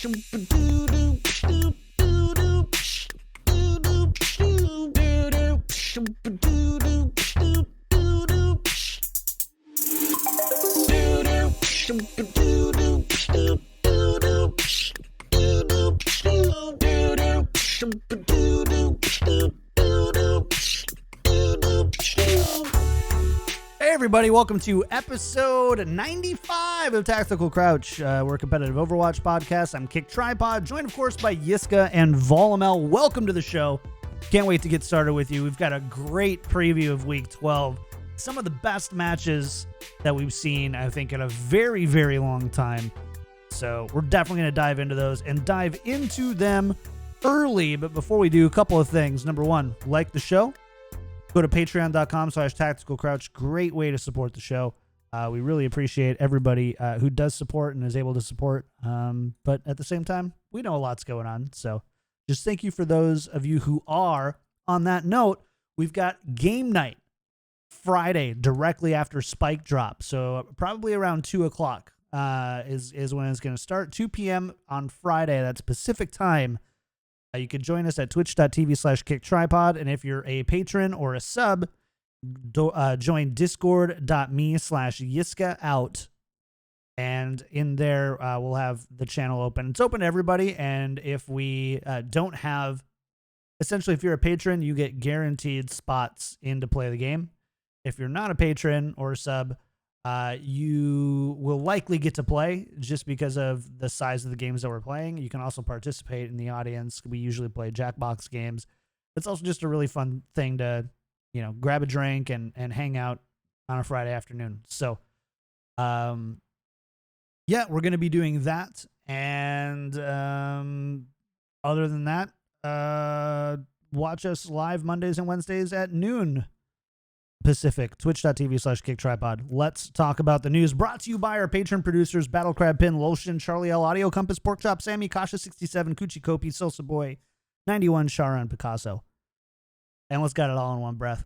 Hey everybody, welcome to episode 95 of Tactical Crouch. We're a competitive Overwatch podcast. I'm KickedTripod, joined of course by Yiska and Volamel. Welcome to the show. Can't wait to get started with you. We've got a great preview of Week 12. Some of the best matches that we've seen, I think, in a very, very long time. So we're definitely going to dive into those and dive into them early. But before we do, a couple of things. Number one, like the show. Go to patreon.com/tacticalcrouch. Great way to support the show. We really appreciate everybody who does support and is able to support. But at the same time, we know a lot's going on. So just thank you for those of you who are. On that note, we've got game night Friday directly after Spike Drop. So probably around 2 o'clock is when it's going to start. 2 p.m. on Friday. That's Pacific time. You can join us at twitch.tv/KickedTripod. And if you're a patron or a sub, join discord.me/Yiska out. And in there, we'll have the channel open. It's open to everybody. And if we don't have, essentially, if you're a patron, you get guaranteed spots in to play the game. If you're not a patron or a sub, you will likely get to play just because of the size of the games that we're playing. You can also participate in the audience. We usually play Jackbox games. It's also just a really fun thing to, grab a drink and hang out on a Friday afternoon. So, yeah, we're going to be doing that. And other than that, watch us live Mondays and Wednesdays at noon Pacific, twitch.tv/KickedTripod. Let's talk about the news brought to you by our patron producers, Battle Crab Pin, Lotion, Charlie L, Audio Compass, Porkchop, Sammy, Kasha67, Coochie Kopi, Sosa Boy, 91, Shara, and Picasso. And let's got it all in one breath.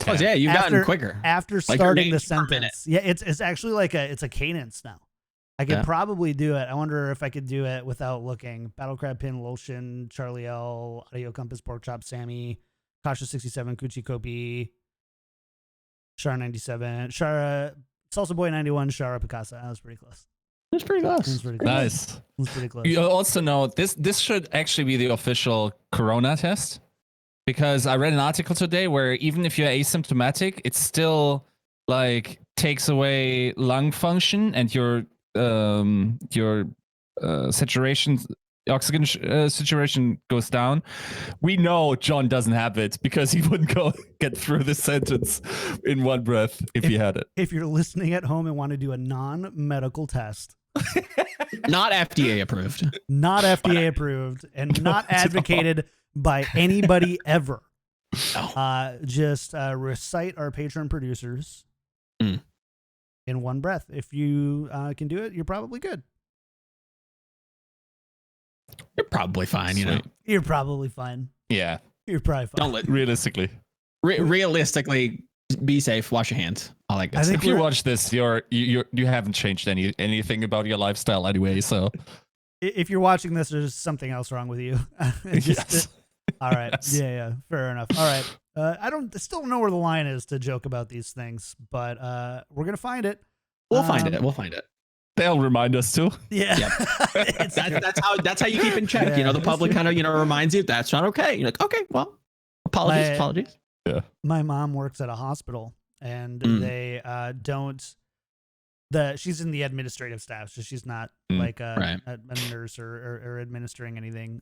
Oh, yeah, you've gotten quicker. After starting the sentence. Yeah, it's actually like it's a cadence now. I could probably do it. I wonder if I could do it without looking. Battle Crab Pin, Lotion, Charlie L, Audio Compass, Porkchop, Sammy, Kasha67, Coochie Kopi, Shara 97, Shara, Salsa Boy 91, Shara Picasso. That was pretty close. That's pretty close. Nice. It was pretty close. You also know this should actually be the official Corona test, because I read an article today where even if you're asymptomatic, it still takes away lung function and your saturation. Oxygen saturation goes down. We know John doesn't have it because he wouldn't get through the sentence in one breath if he had it. If you're listening at home and want to do a non-medical test, not FDA approved, and not advocated by anybody ever, just recite our patron producers in one breath. If you can do it, you're probably good. You're probably fine, You're probably fine. Yeah. You're probably fine. Realistically. Realistically, be safe. Wash your hands. I like that. If you watch this, you haven't changed anything about your lifestyle anyway. So if you're watching this, there's something else wrong with you. Yes. All right. Yes. Yeah. Fair enough. All right. I still don't know where the line is to joke about these things, but we're gonna find it. We'll find it. They'll remind us too. Yeah. Yep. that's how you keep in check. Yeah, the public kind of reminds you that's not okay. You're like, okay, well, apologies. Yeah. My mom works at a hospital, and they don't. She's in the administrative staff, so she's not a nurse or administering anything.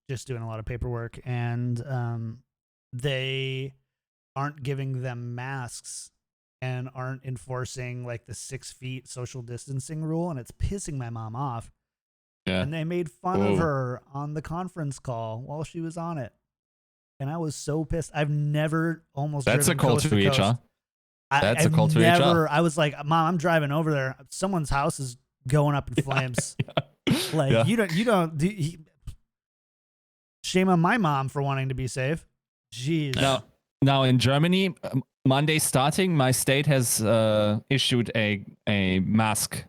Just doing a lot of paperwork, and they aren't giving them masks and aren't enforcing the 6 feet social distancing rule, and it's pissing my mom off. Yeah. And they made fun of her on the conference call while she was on it. And I was so pissed. I've never almost That's a driven call coast to each, huh? That's a call to each. I was like, Mom, I'm driving over there. Someone's house is going up in flames. You don't shame on my mom for wanting to be safe. Jeez. Now in Germany, Monday starting, my state has issued a mask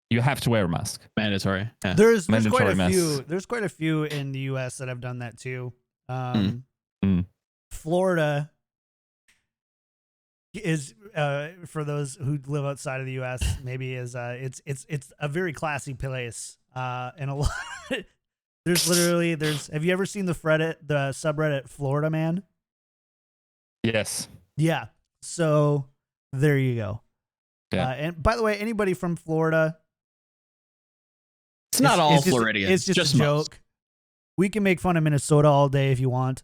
You have to wear a mask. Mandatory. Yeah. There's quite Mandatory a masks. few. There's quite a few in the U.S. that have done that too. Mm. Florida is for those who live outside of the U.S. maybe is it's a very classy place. And a lot. There's. Have you ever seen the subreddit Florida Man? Yes. Yeah. So there you go. Yeah. And by the way, anybody from Florida, It's not all just, Floridians. It's just a most. joke. We can make fun of Minnesota all day if you want.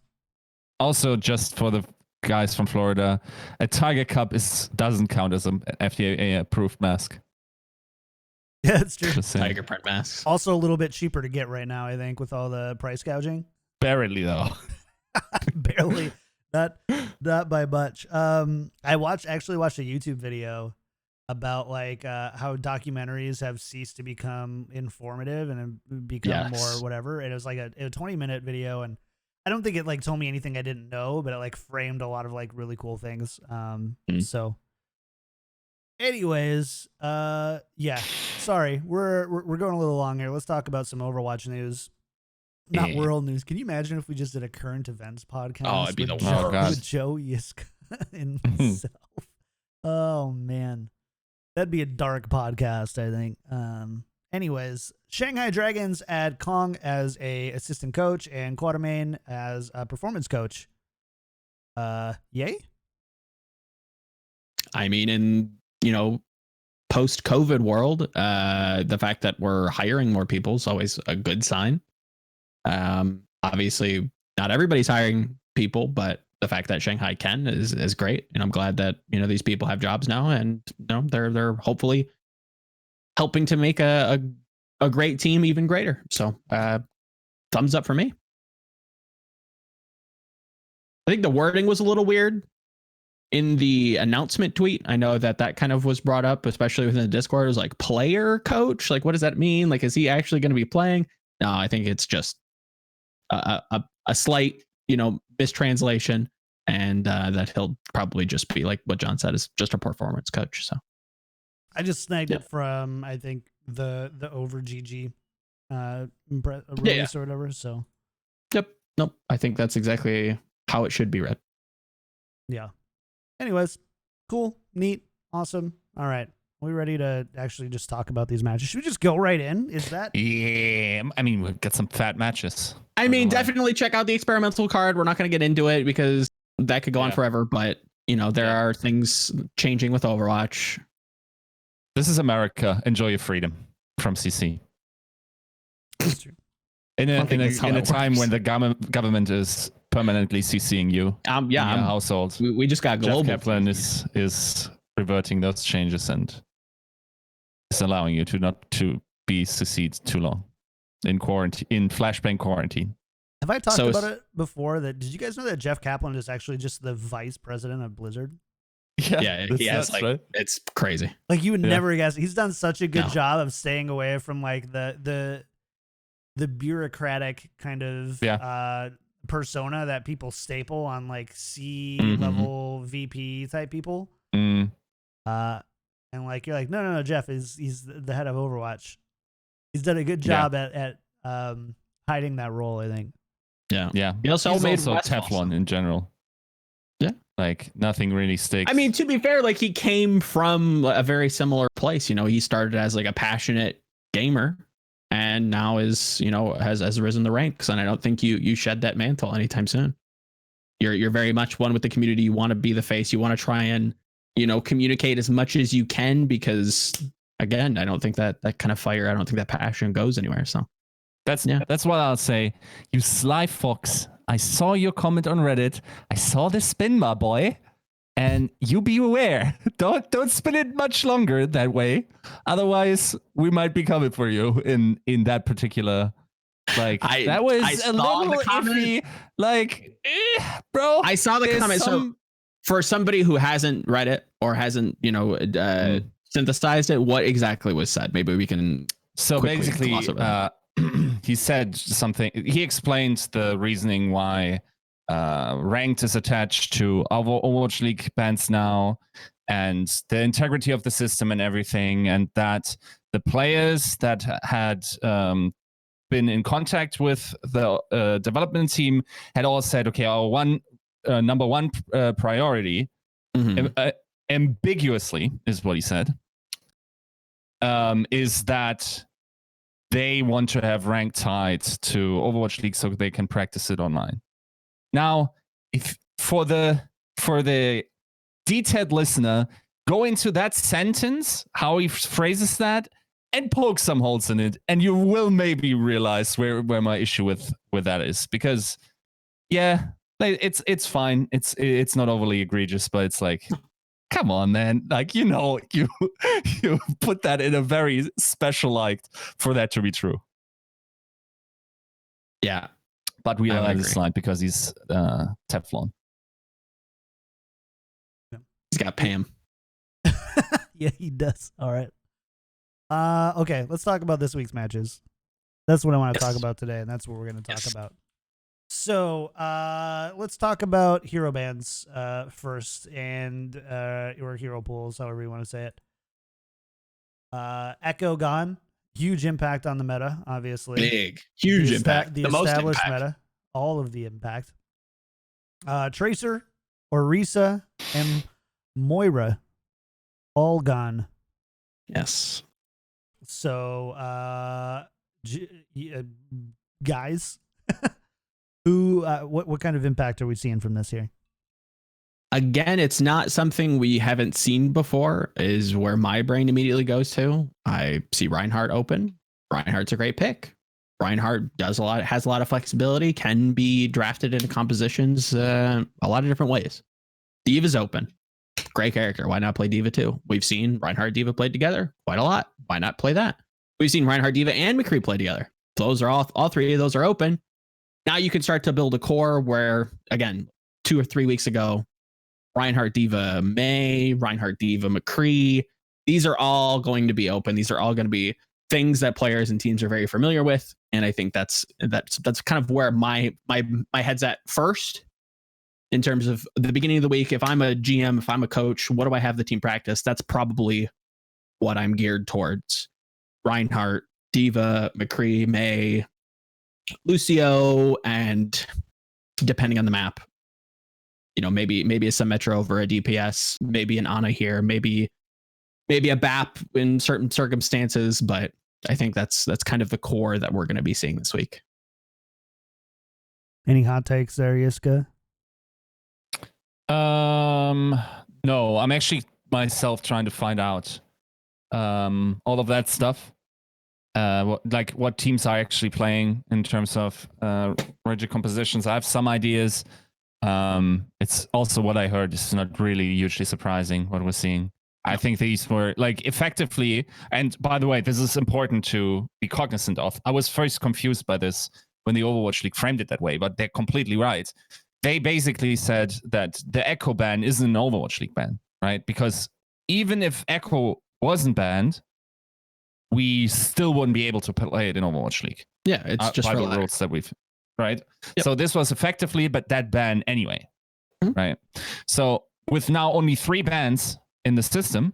Also, just for the guys from Florida, a Tiger Cup doesn't count as an FDA approved mask. Yeah, it's true. Just saying. Tiger print masks. Also a little bit cheaper to get right now, I think, with all the price gouging. Barely though. Barely. Not by much. I actually watched a YouTube video about like how documentaries have ceased to become informative and have become more whatever. And it was like a 20-minute video, and I don't think it like told me anything I didn't know, but it like framed a lot of like really cool things. So anyways, yeah, sorry, we're going a little long here. Let's talk about some Overwatch news. Not world news. Can you imagine if we just did a current events podcast? Oh, it'd be the worst. With Joe Yiska and myself. Oh man, that'd be a dark podcast, I think. Anyways, Shanghai Dragons add Kong as a assistant coach and Quatermain as a performance coach. Yay? I mean, in post-COVID world, the fact that we're hiring more people is always a good sign. Obviously, not everybody's hiring people, but the fact that Shanghai can is great, and I'm glad that these people have jobs now, and they're hopefully helping to make a great team even greater. So, thumbs up for me. I think the wording was a little weird in the announcement tweet. I know that kind of was brought up, especially within the Discord. It was like player coach. Like, what does that mean? Like, is he actually going to be playing? No, I think it's just a slight, mistranslation, and that he'll probably just be like what John said, is just a performance coach. So I just snagged it from, I think, the Over GG release or whatever. So yep, nope. I think that's exactly how it should be read. Yeah. Anyways, cool, neat, awesome. All right. Are we ready to actually just talk about these matches? Should we just go right in? Is that? Yeah. I mean, we've got some fat matches. I mean, definitely check out the experimental card. We're not going to get into it because that could go on forever, but there are things changing with Overwatch. This is America. Enjoy your freedom from CC. That's true. In a time when the government is permanently CCing you in your household. We just got global. Jeff Kaplan is reverting those changes and is allowing you to not to be CC'd too long in quarantine, in flashbang quarantine. Have I talked about it before? Did you guys know that Jeff Kaplan is actually just the vice president of Blizzard? Yeah, he has right. It's crazy. Like you would never guess. He's done such a good job of staying away from like the bureaucratic kind of persona that people staple on like C-level VP type people. And like you're like, no, Jeff he's the head of Overwatch. He's done a good job at hiding that role, I think. Yeah. He also Teflon in general. Yeah. Like nothing really sticks. I mean, to be fair, like he came from a very similar place. He started as like a passionate gamer and now is, has risen the ranks. And I don't think you shed that mantle anytime soon. You're very much one with the community. You want to be the face. You want to try and, communicate as much as you can because again, I don't think that kind of fire, I don't think that passion goes anywhere. So that's what I'll say. You sly fox. I saw your comment on Reddit. I saw the spin, my boy. And you be aware. Don't spin it much longer that way. Otherwise, we might be coming for you in that particular. Like that was a little iffy. Like, bro. I saw the comment. So for somebody who hasn't read it or hasn't, synthesized it, what exactly was said? Maybe we can. So basically, he said something. He explained the reasoning why ranked is attached to Overwatch League bans now, and the integrity of the system and everything, and that the players that had been in contact with the development team had all said, okay, our number one priority, ambiguously is what he said, is that they want to have rank tied to Overwatch League so they can practice it online. Now, if for the detailed listener, go into that sentence, how he phrases that, and poke some holes in it, and you will maybe realize where my issue with that is. Because, yeah, it's fine. It's not overly egregious, but it's like, come on, man. Like, you put that in a very special light for that to be true. Yeah. But we are this line because he's Teflon. He's got Pam. Yeah, he does. All right. Okay, let's talk about this week's matches. That's what I want to talk about today, and that's what we're going to talk about. So, let's talk about hero bans first, and or hero pools, however you want to say it. Echo gone. Huge impact on the meta, obviously. Huge impact. The most established impact. meta. All of the impact. Tracer, Orisa, and Moira, all gone. Yes. So, guys, what kind of impact are we seeing from this here? Again, it's not something we haven't seen before, is where my brain immediately goes to. I see Reinhardt open. Reinhardt's a great pick. Reinhardt has a lot of flexibility, can be drafted into compositions a lot of different ways. Diva's open. Great character. Why not play Diva too? We've seen Reinhardt Diva played together quite a lot. Why not play that? We've seen Reinhardt Diva and McCree play together. Those are all three of those are open. Now you can start to build a core where, again, 2 or 3 weeks ago, Reinhardt Diva May, Reinhardt Diva McCree, these are all going to be open. These are all going to be things that players and teams are very familiar with. And I think that's kind of where my head's at first. In terms of the beginning of the week, if I'm a GM, if I'm a coach, what do I have the team practice? That's probably what I'm geared towards. Reinhardt, Diva, McCree, May, Lucio, and depending on the map, maybe a Symmetra over a DPS, maybe an Ana here, maybe a BAP in certain circumstances, but I think that's kind of the core that we're going to be seeing this week. Any hot takes there, Yiska? No, I'm actually myself trying to find out all of that stuff. What teams are actually playing in terms of rigid compositions. I have some ideas. It's also what I heard is not really hugely surprising what we're seeing. I think these were effectively, and by the way, this is important to be cognizant of. I was first confused by this when the Overwatch League framed it that way, but they're completely right. They basically said that the Echo ban isn't an Overwatch League ban, right? Because even if Echo wasn't banned, we still wouldn't be able to play it in Overwatch League. Yeah, it's just by for the rules that we've, right? Yep. So this was effectively, but that ban anyway, right? So with now only 3 bans in the system,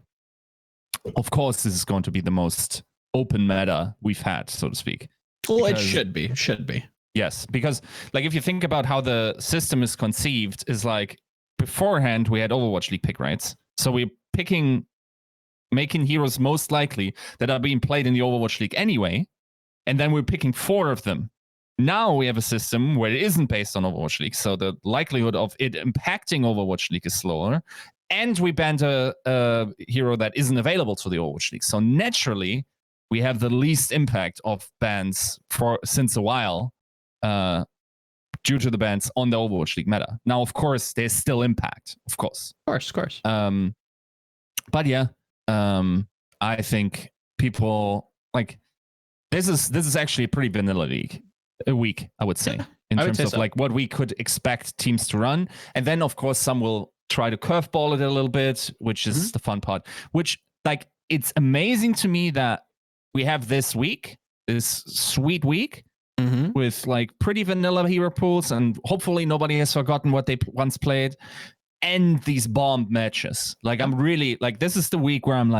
of course, this is going to be the most open meta we've had, so to speak. Well, it should be. Yes, because if you think about how the system is conceived, is beforehand we had Overwatch League pick rights. So we're making heroes most likely that are being played in the Overwatch League anyway, and then we're picking 4 of them. Now we have a system where it isn't based on Overwatch League, so the likelihood of it impacting Overwatch League is slower, and we banned a hero that isn't available to the Overwatch League. So naturally, we have the least impact of bans since a while, due to the bans on the Overwatch League meta. Now, of course, there's still impact, of course. Of course. But yeah, I think people this is actually a pretty vanilla week, I would say, in terms of what we could expect teams to run. And then, of course, some will try to curveball it a little bit, which is the fun part. Which, it's amazing to me that we have this sweet week, with pretty vanilla hero pools, and hopefully nobody has forgotten what they once played, and these bomb matches. I'm really this is the week where I'm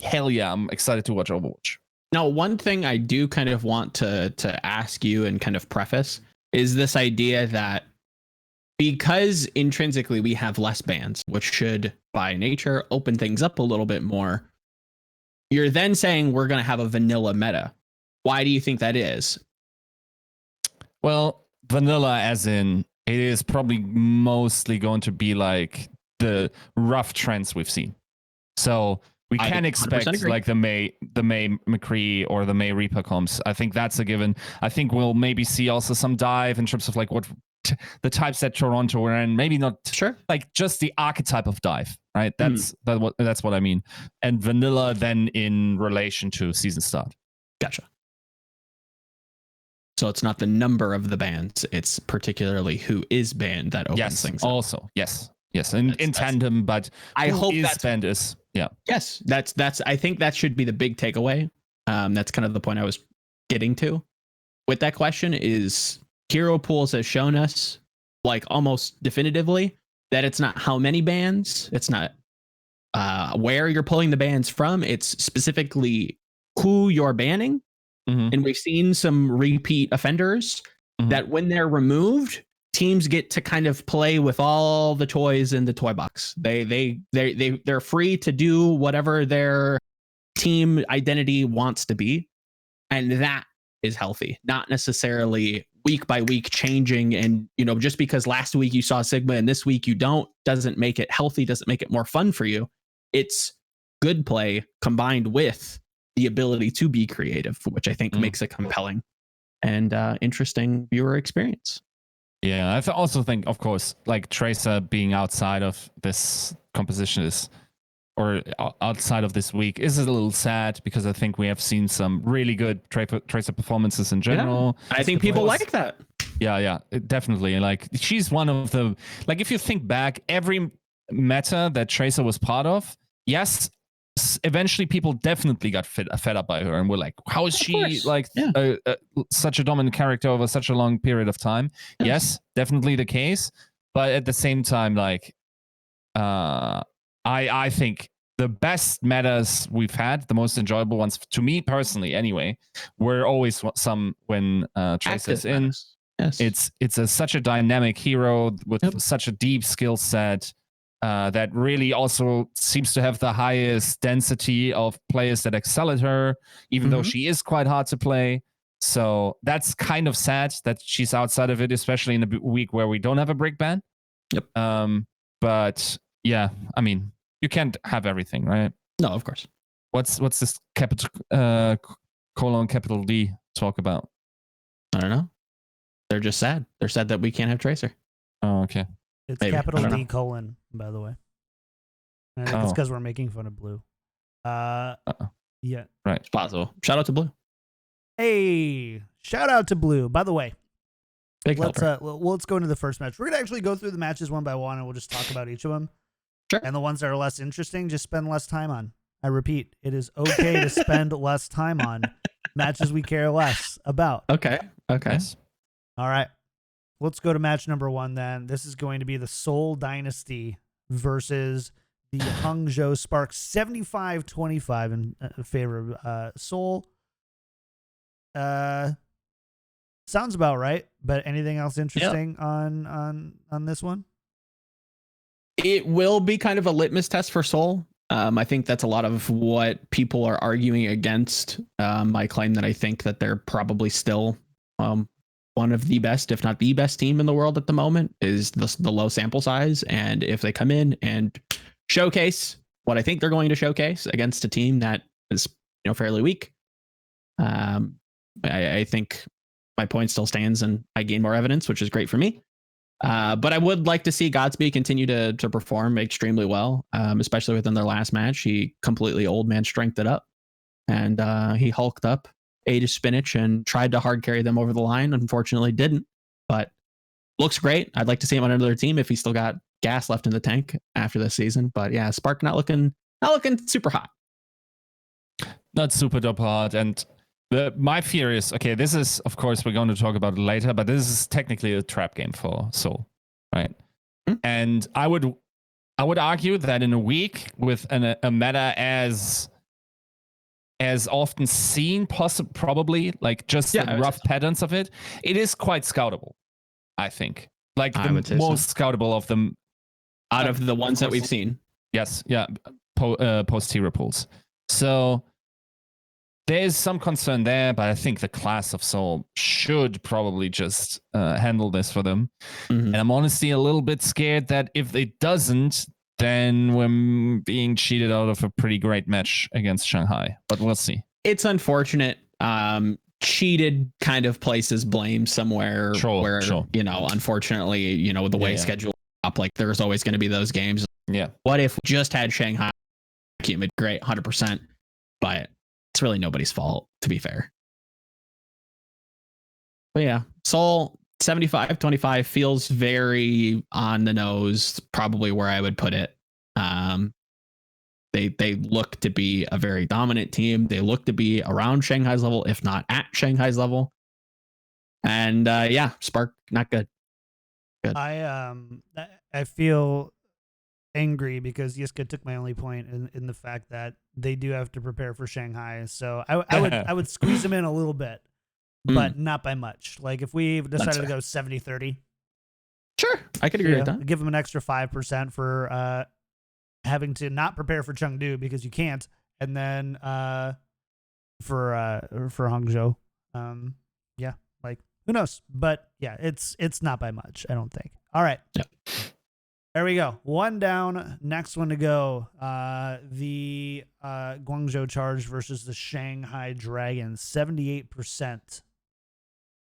hell yeah, I'm excited to watch Overwatch. Now, one thing I do kind of want to ask you and kind of preface is this idea that because intrinsically we have less bans, which should by nature open things up a little bit more, you're then saying we're going to have a vanilla meta. Why do you think that is? Well, vanilla as in it is probably mostly going to be like the rough trends we've seen. So we can expect like the May McCree or the May Reaper comps. I think that's a given. I think we'll maybe see also some dive in terms of like what the types that Toronto are in. Maybe not like just the archetype of dive, right? That's what I mean. And vanilla then in relation to season start. Gotcha. So it's not the number of the bans; it's particularly who is banned that opens things up. Also, yes, in tandem. But I hope that's banned is Yes, that's. I think that should be the big takeaway. That's kind of the point I was getting to with that question. Is hero pools has shown us, like almost definitively, that it's not how many bans, it's not where you're pulling the bans from. It's specifically who you're banning. And we've seen some repeat offenders that when they're removed, teams get to kind of play with all the toys in the toy box. They're free to do whatever their team identity wants to be. And that is healthy, not necessarily week by week changing. And, just because last week you saw Sigma and this week you don't, doesn't make it healthy, doesn't make it more fun for you. It's good play combined with the ability to be creative, which I think makes it compelling and interesting viewer experience. Yeah, I also think, of course, like Tracer being outside of this composition or outside of this week is a little sad because I think we have seen some really good Tracer performances in general. Yeah, I think people like that. Yeah, definitely. Like she's one of the, like if you think back, every meta that Tracer was part of, yes, eventually people definitely got fed up by her and were like, how is she such a dominant character over such a long period of time? Yes, definitely the case. But at the same time, like I think the best metas we've had, the most enjoyable ones to me personally anyway, were always some when Tracer's in. Yes. It's such a dynamic hero with such a deep skill set. That really also seems to have the highest density of players that excel at her, even though she is quite hard to play. So that's kind of sad that she's outside of it, especially in a week where we don't have a break ban. Yep. But yeah, I mean, you can't have everything, right? No, of course. What's this capital D talk about? I don't know. They're just sad. They're sad that we can't have Tracer. Oh, okay. It's capital D colon, by the way. I think it's because we're making fun of Blue. Yeah. Right. It's possible. Shout out to Blue. Hey, shout out to Blue. By the way, let's go into the first match. We're going to actually go through the matches one by one, and we'll just talk about each of them. Sure. And the ones that are less interesting, just spend less time on. I repeat, it is okay to spend less time on matches we care less about. Okay. Yes. All right. Let's go to match number one then. This is going to be the Seoul Dynasty versus the Hangzhou Sparks. 75-25 in favor of Seoul. Sounds about right, but anything else interesting on this one? It will be kind of a litmus test for Seoul. I think that's a lot of what people are arguing against my claim that I think that they're probably still one of the best, if not the best team in the world at the moment, is the low sample size. And if they come in and showcase what I think they're going to showcase against a team that is fairly weak, I think my point still stands and I gain more evidence, which is great for me. But I would like to see Godspeed continue to perform extremely well, especially within their last match. He completely old man strengthed it up, and he hulked up, ate his spinach, and tried to hard carry them over the line. Unfortunately, didn't. But looks great. I'd like to see him on another team if he's still got gas left in the tank after this season. But yeah, Spark not looking super hot. Not super dope hot. And my fear is, okay, this is, of course, we're going to talk about it later, but this is technically a trap game for Seoul, right? Mm-hmm. And I would argue that in a week with a meta as as often seen, probably, like just the rough patterns of it. It is quite scoutable, I think. Like the most scoutable of them. Out of the ones that we've seen. Yes, yeah, post-hero pools. So there's some concern there, but I think the class of Seoul should probably just handle this for them. And I'm honestly a little bit scared that if it doesn't, then we're being cheated out of a pretty great match against Shanghai. But we'll see. It's unfortunate. Cheated kind of places blame somewhere where, you know, unfortunately, you know, the way schedule up, like there's always going to be those games. Yeah. What if we just had Shanghai? Great, 100%. But it's really nobody's fault, to be fair. But yeah, Seoul 75-25 feels very on the nose, probably where I would put it. They look to be a very dominant team. They look to be around Shanghai's level, if not at Shanghai's level. And Spark, not good. I feel angry because Yiska took my only point in the fact that they do have to prepare for Shanghai. So I would squeeze them in a little bit, but not by much. Like if we decided to go 70-30. Sure, I could agree with that. Give them an extra 5% for having to not prepare for Chengdu because you can't, and then for Hangzhou, like who knows? But yeah, it's not by much, I don't think. All right. Yep. There we go. One down. Next one to go. The Guangzhou Charge versus the Shanghai Dragons. 78%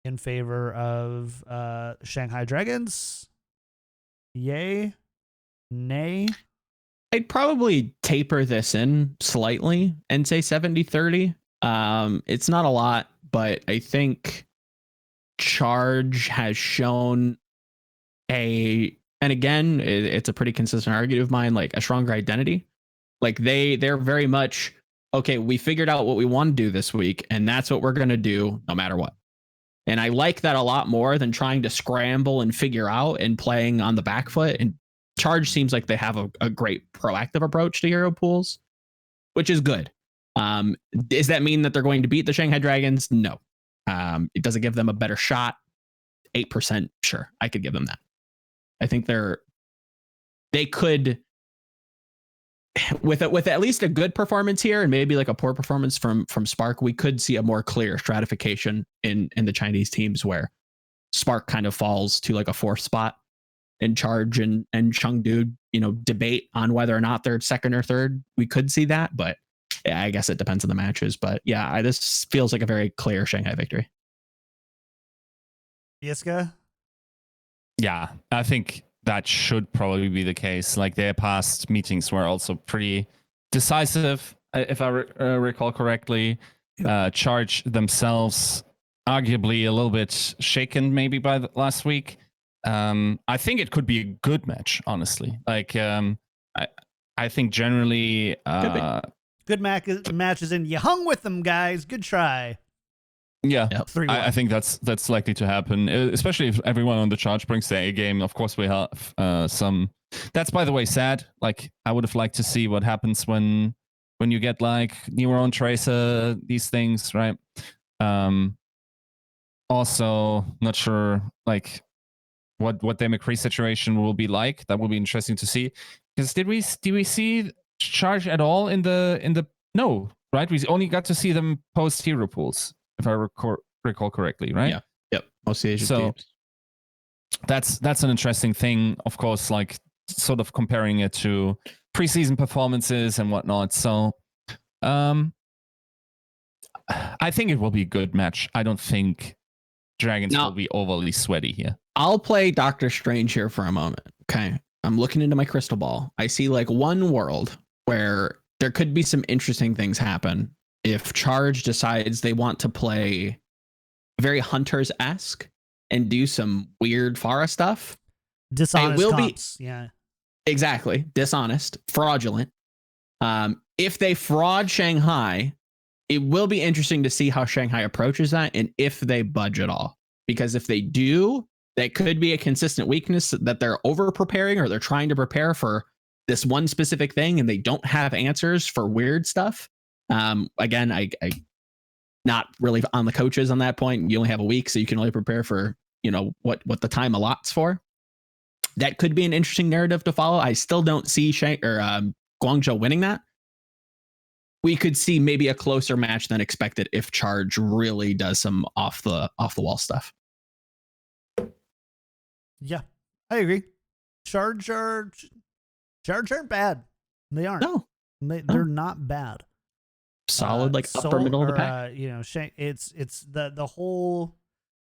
in favor of Shanghai Dragons. Yay? Nay? I'd probably taper this in slightly and say 70-30. It's not a lot, but I think Charge has shown and again, it's a pretty consistent argument of mine, like a stronger identity. Like they're very much, okay, we figured out what we want to do this week, and that's what we're going to do no matter what. And I like that a lot more than trying to scramble and figure out and playing on the back foot. And Charge seems like they have a great proactive approach to hero pools, which is good. Does that mean that they're going to beat the Shanghai Dragons? No. It doesn't give them a better shot. 8%, sure, I could give them that. I think they could, with at least a good performance here and maybe like a poor performance from Spark, we could see a more clear stratification in the Chinese teams where Spark kind of falls to like a fourth spot and Charge and Chengdu, you know, debate on whether or not they're second or third. We could see that, but yeah, I guess it depends on the matches. But yeah, this feels like a very clear Shanghai victory. Yiska? Yeah, I think that should probably be the case. Like their past meetings were also pretty decisive, if I recall correctly. Charge themselves arguably a little bit shaken maybe by last week. I think it could be a good match, honestly. Like I think generally good matches, and you hung with them, guys. Good try. Yeah, yep. I think that's likely to happen, especially if everyone on the Charge brings their A game. Of course, we have some. That's, by the way, sad. Like I would have liked to see what happens when you get like Neuron Tracer, these things, right? Also, not sure like what their McCree situation will be like. That will be interesting to see. Because did we see Charge at all in the no, right? We only got to see them post hero pools, if I recall correctly, right? Yeah. Yep. Most Asian teams. That's an interesting thing, of course, like sort of comparing it to preseason performances and whatnot. So I think it will be a good match. I don't think Dragons will be overly sweaty here. I'll play Doctor Strange here for a moment. Okay. I'm looking into my crystal ball. I see like one world where there could be some interesting things happen if Charge decides they want to play very Hunters-esque and do some weird Pharah stuff. Dishonest comps. Yeah. Exactly. Dishonest, fraudulent. If they fraud Shanghai, it will be interesting to see how Shanghai approaches that and if they budge at all. Because if they do, that could be a consistent weakness that they're over preparing or they're trying to prepare for this one specific thing and they don't have answers for weird stuff. Again, I not really on the coaches on that point. You only have a week, so you can only prepare for, what the time allots for. That could be an interesting narrative to follow. I still don't see Guangzhou winning that. We could see maybe a closer match than expected if Charge really does some off the wall stuff. Yeah, I agree. Charge aren't bad. They aren't. No, they're not bad. Solid, upper middle of the pack. It's the whole.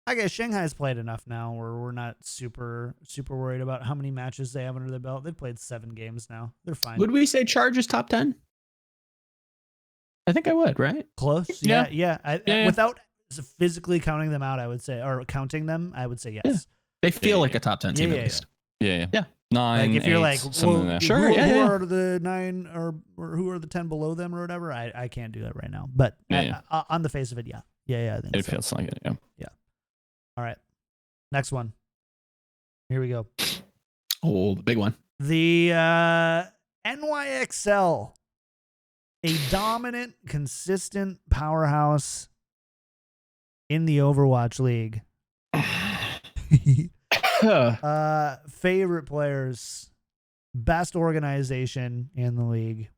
I guess Shanghai's played enough now where we're not super worried about how many matches they have under their belt. They've played 7 games now. They're fine. Would we say Charge is top 10? I think I would, right? Close. Yeah. Without physically counting them out, I would say, or counting them, I would say yes. Yeah. They feel like a top 10 team at least. Yeah. 9, if you're 8, like, something like that. Sure, who are the 9 or who are the 10 below them or whatever? I can't do that right now. But on the face of it, yeah. I think it feels like it. Yeah. All right. Next one. Here we go. Oh, the big one. The NYXL, a dominant, consistent powerhouse in the Overwatch League. Favorite players, best organization in the league.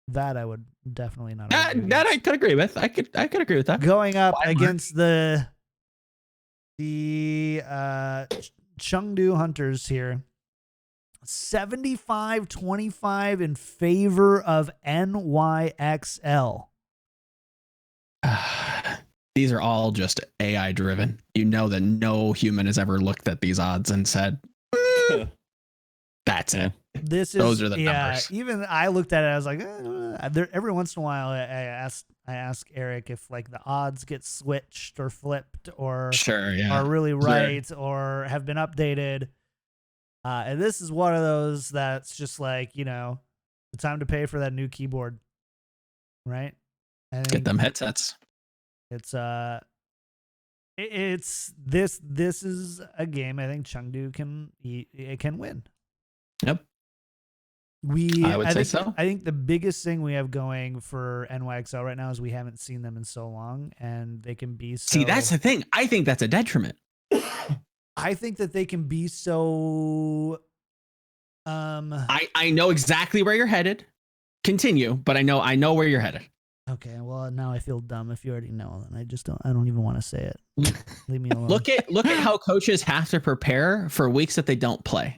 That I would definitely not. That I could agree with. I could agree with that. Going up against the Chengdu Hunters here. 75-25 in favor of NYXL. These are all just AI driven. You know that no human has ever looked at these odds and said, that's it. Those are the numbers. Even I looked at it, I was like, every once in a while I ask Eric if the odds get switched or flipped or are really right or have been updated. And this is one of those that's just the time to pay for that new keyboard, right? Get them headsets. It's this is a game I think Chengdu can win. Yep. I would say so. I think the biggest thing we have going for NYXL right now is we haven't seen them in so long, and they can be so. See, that's the thing. I think that's a detriment. I think that they can be so. I know exactly where you're headed. Continue, but I know where you're headed. Okay, well now I feel dumb. If you already know, then I don't even want to say it. Leave me alone. Look at how coaches have to prepare for weeks that they don't play.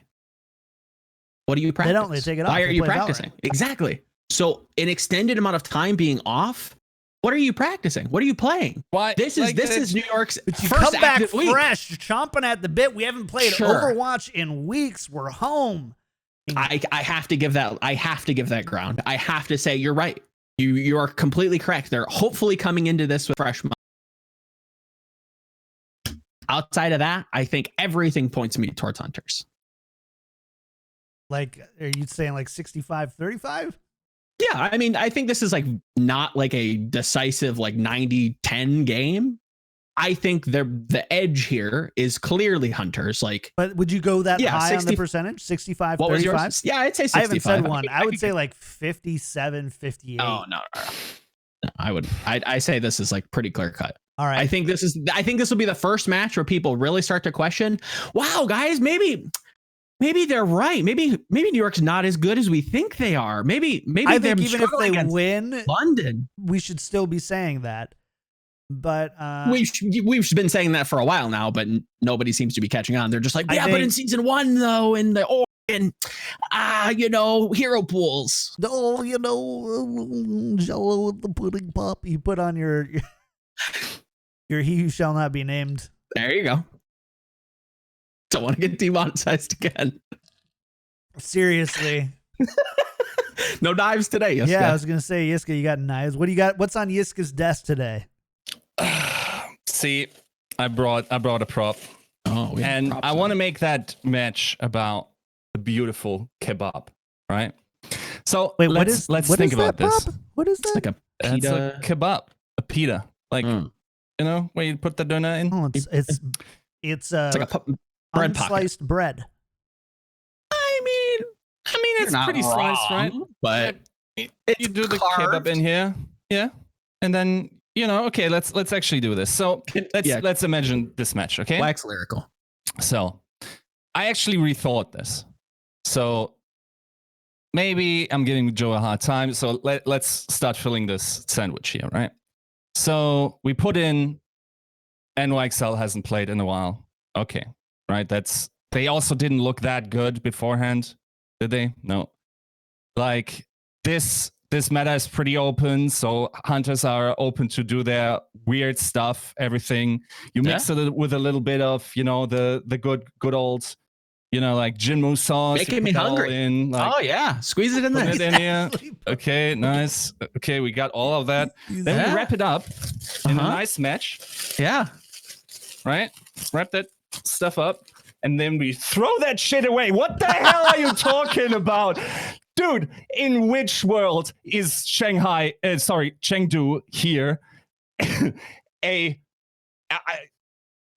What do you practice? They don't. They take it off. Why are you practicing? Valiant. Exactly. So an extended amount of time being off. What are you practicing? What are you playing? Why? This is New York's you first come back week. fresh, chomping at the bit. We haven't played Overwatch in weeks. We're home. I have to give that. I have to give that ground. I have to say you're right. You are completely correct. They're hopefully coming into this with fresh mind. Outside of that, I think everything points me towards Hunters. Are you saying 65-35? Yeah, I mean, I think this is not a decisive 90-10 game. I think the edge here is clearly Hunters. But would you go that high on the percentage? 65-35? What was yours? Yeah, I'd say 65. I haven't said one. I would say 57-58. Oh no. I would. I say this is like pretty clear cut. All right. I think this will be the first match where people really start to question. Wow, guys, maybe they're right. Maybe New York's not as good as we think they are. Maybe I think even if they win London, we should still be saying that. But we've been saying that for a while now, but nobody seems to be catching on. They're just like, but in season 1 though, in the hero pools. Jello with the pudding pop. You put on your he who shall not be named. There you go. Don't want to get demonetized again. Seriously. No knives today, Yiska. Yeah, I was gonna say, Yiska, you got knives. What do you got? What's on Yiska's desk today? See, I brought a prop. Oh, and I want to make that match about the beautiful kebab, right? So wait, let's think about this. What is that? It's like a pita. It's a kebab, a pita, where you put the doner in. Oh, it's like a bread unsliced bread. I mean, it's pretty sliced, right? But you do the kebab in here. Yeah. And then, okay, let's actually do this. So let's imagine this match, okay? Wax lyrical. So I actually rethought this. So maybe I'm giving Joe a hard time. So let's start filling this sandwich here, right? So we put in NYXL hasn't played in a while. Okay, right? They also didn't look that good beforehand, did they? No. Like this meta is pretty open, so hunters are open to do their weird stuff, everything. You mix it with a little bit of, the good old, like Jinmu sauce. Making me hungry. Oh yeah, squeeze it in there. Put it in here. Okay, nice. Okay, we got all of that. Then we wrap it up in a nice match. Yeah. Right? Wrap that stuff up, and then we throw that shit away. What the hell are you talking about? Dude, in which world is Chengdu here?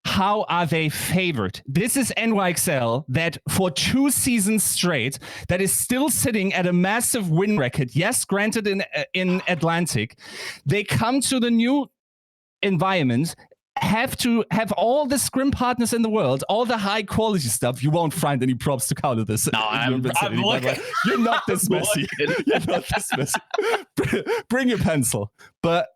How are they favored? This is NYXL that for 2 seasons straight, that is still sitting at a massive win record. Yes, granted in Atlantic. They come to the new environment, have to have all the scrim partners in the world, all the high quality stuff. You won't find any props to counter this. No, I'm looking. You're not this messy. You're not this messy. Bring your pencil. But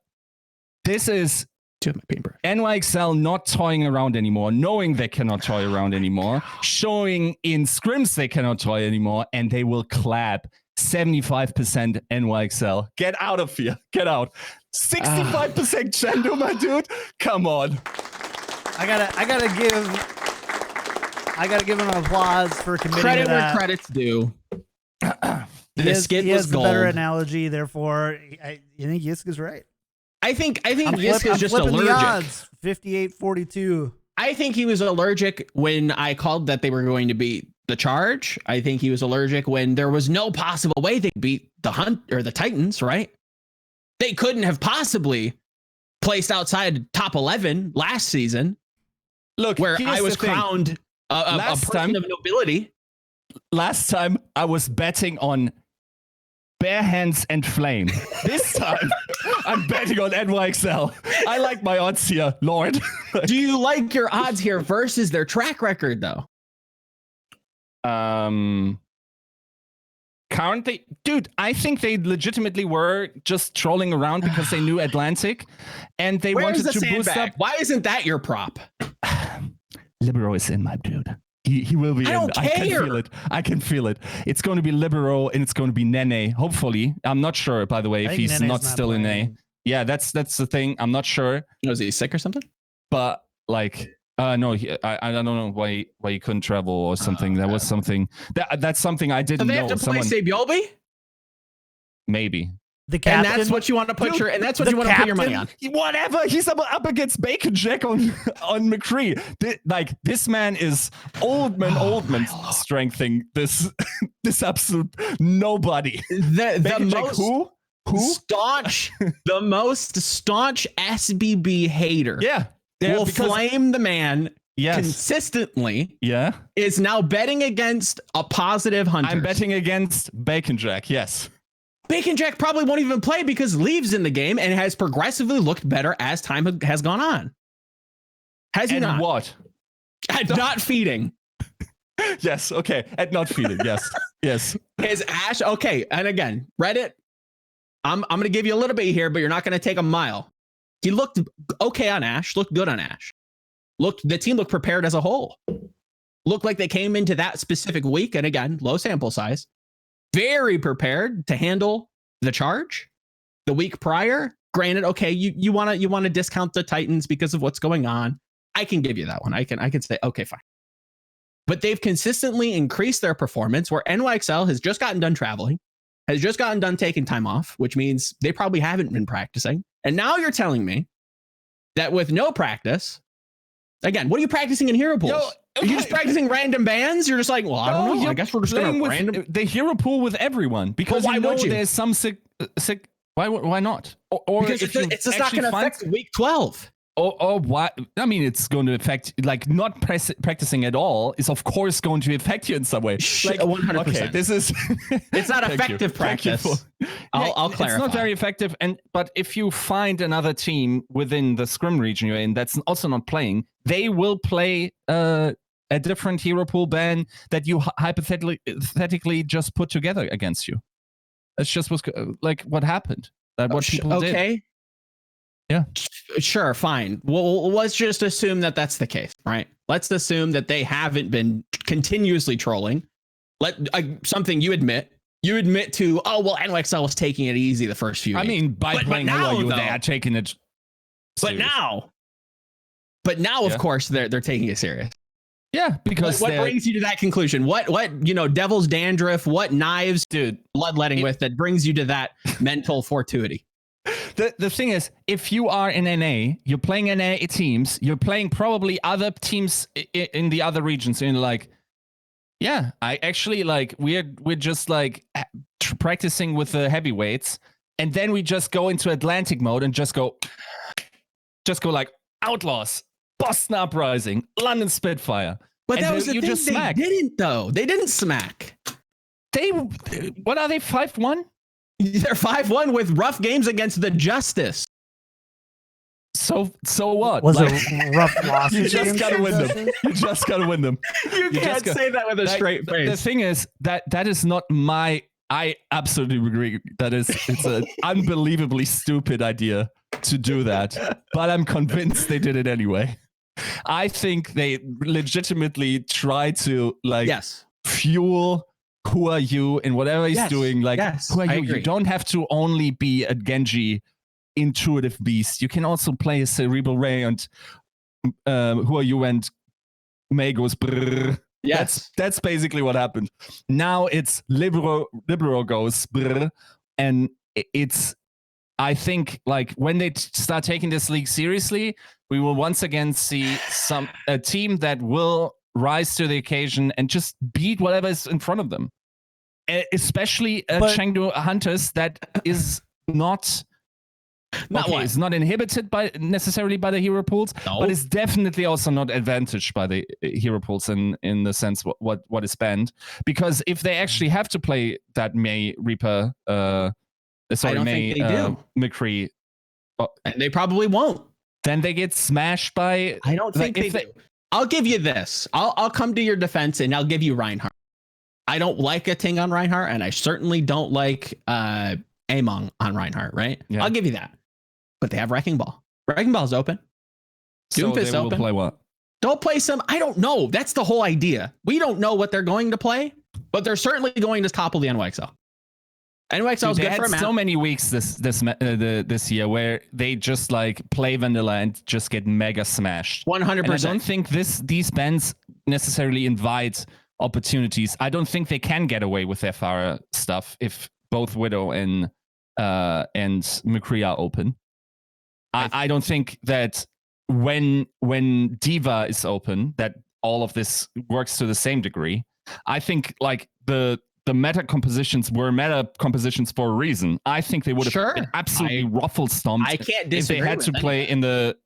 this is NYXL not toying around anymore, knowing they cannot toy around anymore, showing in scrims they cannot toy anymore, and they will clap 75% NYXL. Get out of here. Get out. 65% Chengdu, my dude. Come on. I gotta give him an applause for committing credit to that. where credit's due. He has the better analogy, therefore I think Yiska's right. I think Yiska's just allergic. The odds, 58-42. I think he was allergic when I called that they were going to beat the Charge. I think he was allergic when there was no possible way they beat the Hunt or the Titans, right? They couldn't have possibly placed outside top 11 last season. Look, where I was crowned a person of nobility. Last time I was betting on bare hands and flame. This time I'm betting on NYXL. I like my odds here, Lord. Do you like your odds here versus their track record, though? Currently, dude, I think they legitimately were just trolling around because they knew Atlantic and they wanted to boost up. Why isn't that your prop? Libero is in, my dude. He will be in. I can feel it. I can feel it. It's going to be Libero and it's going to be Nene, hopefully. I'm not sure, by the way, if he's not still in A. Yeah, that's the thing. I'm not sure. Was he sick or something? But like, no, I don't know why he couldn't travel or something. That was something. That's something I didn't know. So they have to play Sebiobi? Maybe. The captain, and that's what you want to put your money on. Whatever. He's up against Bacon Jack on McCree. This man is old man strengthening this absolute nobody. The most staunch SBB hater. Yeah. Will flame the man consistently. Yeah. Is now betting against a positive Hunter. I'm betting against Bacon Jack. Yes. Bacon Jack probably won't even play because Leaves in the game and has progressively looked better as time has gone on. Has he not? What? At not feeding. Yes. Okay. At not feeding. Yes. Yes. Is Ash okay? And again, Reddit. I'm going to give you a little bit here, but you're not going to take a mile. He looked okay on Ash. Looked good on Ash. The team looked prepared as a whole. Looked like they came into that specific week, and again, low sample size. Very prepared to handle the Charge the week prior. Granted, okay, you want to discount the Titans because of what's going on. I can give you that one. I can say, okay, fine. But they've consistently increased their performance where NYXL has just gotten done traveling, has just gotten done taking time off, which means they probably haven't been practicing. And now you're telling me that with no practice, again, what are you practicing in hero pools? Are you just practicing random bands? You're just like, well, I don't know. I guess we're just going to random the hero pool with everyone because why would you? There's some sick. Why not? Or because it's just not going to affect week 12. Or what? I mean, it's going to affect, like, not practicing at all is, of course, going to affect you in some way. Like, 100%. Okay, this is. It's not effective practice. I'll clarify. It's not very effective. But if you find another team within the scrim region you're in that's also not playing, they will play a different hero pool ban that you hypothetically just put together against you. That's just what happened. What people did. Yeah. Sure, fine. Well, let's just assume that that's the case, right? Let's assume that they haven't been continuously trolling. Something you admit to, NYXL was taking it easy the first few games. I mean, by playing now, they are taking it serious. But now, of course, they're taking it serious. Yeah, because what brings you to that conclusion? What devil's dandruff, what knives, bloodletting with that brings you to that mental fortuity? The thing is, if you are in NA, you're playing NA teams, you're playing probably other teams in the other regions, and I actually we're just practicing with the heavyweights, and then we just go into Atlantic mode and just go like Outlaws, Boston Uprising, London Spitfire. But that was the thing. They didn't though. They didn't smack. What are they? 5-1. They're 5-1 with rough games against the Justice. So what? Was it rough loss? You just gotta win them. You just gotta win them. You can't say that with a straight face. The thing is that is not my. I absolutely agree. It's an unbelievably stupid idea to do that, but I'm convinced they did it anyway. I think they legitimately try to fuel. Who are you and whatever he's doing? Who are you? You don't have to only be a Genji intuitive beast. You can also play a Cerebral Ray and who are you and May goes brrr. Yes. That's basically what happened. Now it's Libero goes brrr, and it's, I think, when they start taking this league seriously, we will once again see a team that will rise to the occasion and just beat whatever is in front of them. Especially Chengdu Hunters that is not it's not inhibited necessarily by the hero pools, but it's definitely also not advantaged by the hero pools in the sense what is banned. Because if they actually have to play that May Reaper, McCree, and they probably won't. Then they get smashed by. I don't think they do. I'll give you this. I'll come to your defense and I'll give you Reinhardt. I don't like a Ting on Reinhardt, and I certainly don't like Among on Reinhardt, right? Yeah. I'll give you that. But they have Wrecking Ball. Wrecking Ball's open. Doomfist open. Play what? Don't play some. I don't know. That's the whole idea. We don't know what they're going to play, but they're certainly going to topple the NYXL. NYXL is good for a map. So many weeks this year where they just play vanilla and just get mega smashed. 100%. I don't think these bans necessarily invite opportunities. I don't think they can get away with their Pharah stuff if both Widow and McCree are open. I don't think that when Diva is open that all of this works to the same degree. I think the meta compositions were meta compositions for a reason. I think they would have been absolutely ruffle stomped. I can't disagree if they had to play in the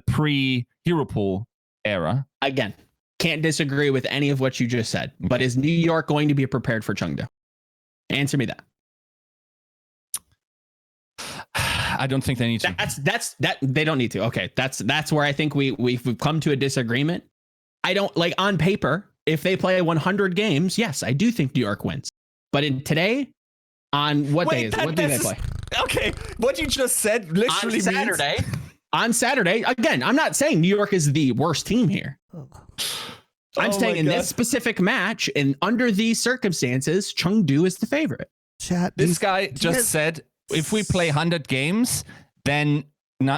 pre hero pool era. Again, can't disagree with any of what you just said. Okay. But is New York going to be prepared for Chengdu? Answer me that. I don't think they need to. That's they don't need to. Okay, that's where I think we've come to a disagreement. I don't on paper. If they play 100 games, yes, I do think New York wins. But today, on what day do they play? Okay, what you just said literally on Saturday. Means... On Saturday, again, I'm not saying New York is the worst team here. I'm saying in this specific match, and under these circumstances, Chengdu is the favorite. This guy just said, if we play 100 games, then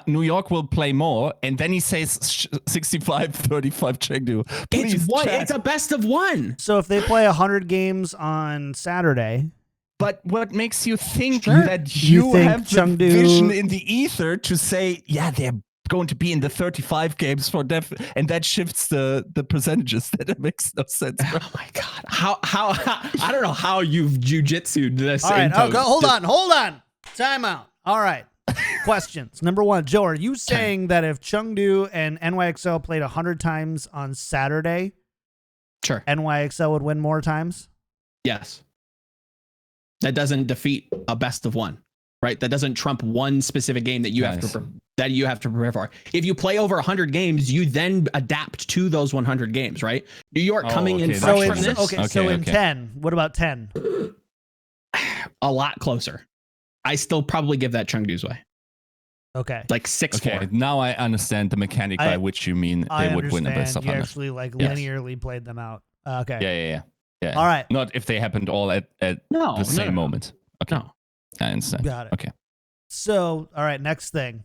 New York will play more, and then he says 65-35 Chengdu. Please, it's a best of one. So if they play 100 games on Saturday, but what makes you think that you have the vision in the ether to say, yeah, they're going to be in the 35 games for def, and that shifts the percentages? That makes no sense, bro. Oh my god, how I don't know how you've jujitsu'd this. All right, hold on, time out. All right. questions. Number one, Joe, are you saying that if Chengdu and NYXL played 100 times on Saturday, Sure. NYXL would win more times? Yes. That doesn't defeat a best of one, right? That doesn't trump one specific game that you have to prepare for. If you play over 100 games, you then adapt to those 100 games, right? New York coming in fresh from this. So in 10, what about 10? A lot closer. I still probably give that Chengdu's way. Okay. Like 6-4. Okay, now I understand the mechanic by which you mean they would win the best of 100. You actually linearly played them out. Okay. Yeah. All right. Not if they happened all at the same moment. Okay. No. I understand. Got it. Okay. So, all right, next thing.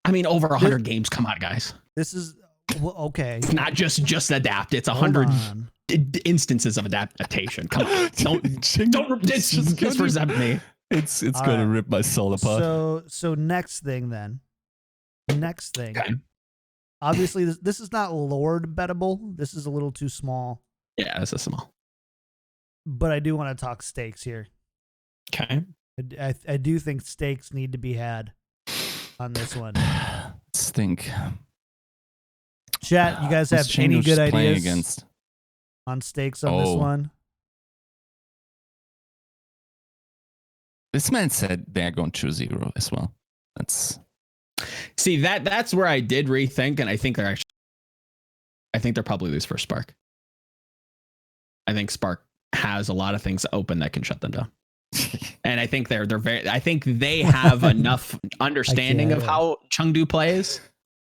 I mean, over 100 games. Come on, guys. This is okay. It's not just adapt. It's 100 instances of adaptation. Come on. Don't disresent me. It's gonna rip my soul apart. So next thing then. Next thing. Okay. Obviously, this is not Lord bettable. This is a little too small. Yeah, this is small. But I do want to talk stakes here. Okay. I do think stakes need to be had on this one. Stink. Chat, you guys have any good ideas on stakes on this one? This man said they're going 2-0 as well. That's where I did rethink, and I think they're probably lose for Spark. I think Spark has a lot of things open that can shut them down. And I think I think they have enough understanding of how Chengdu plays.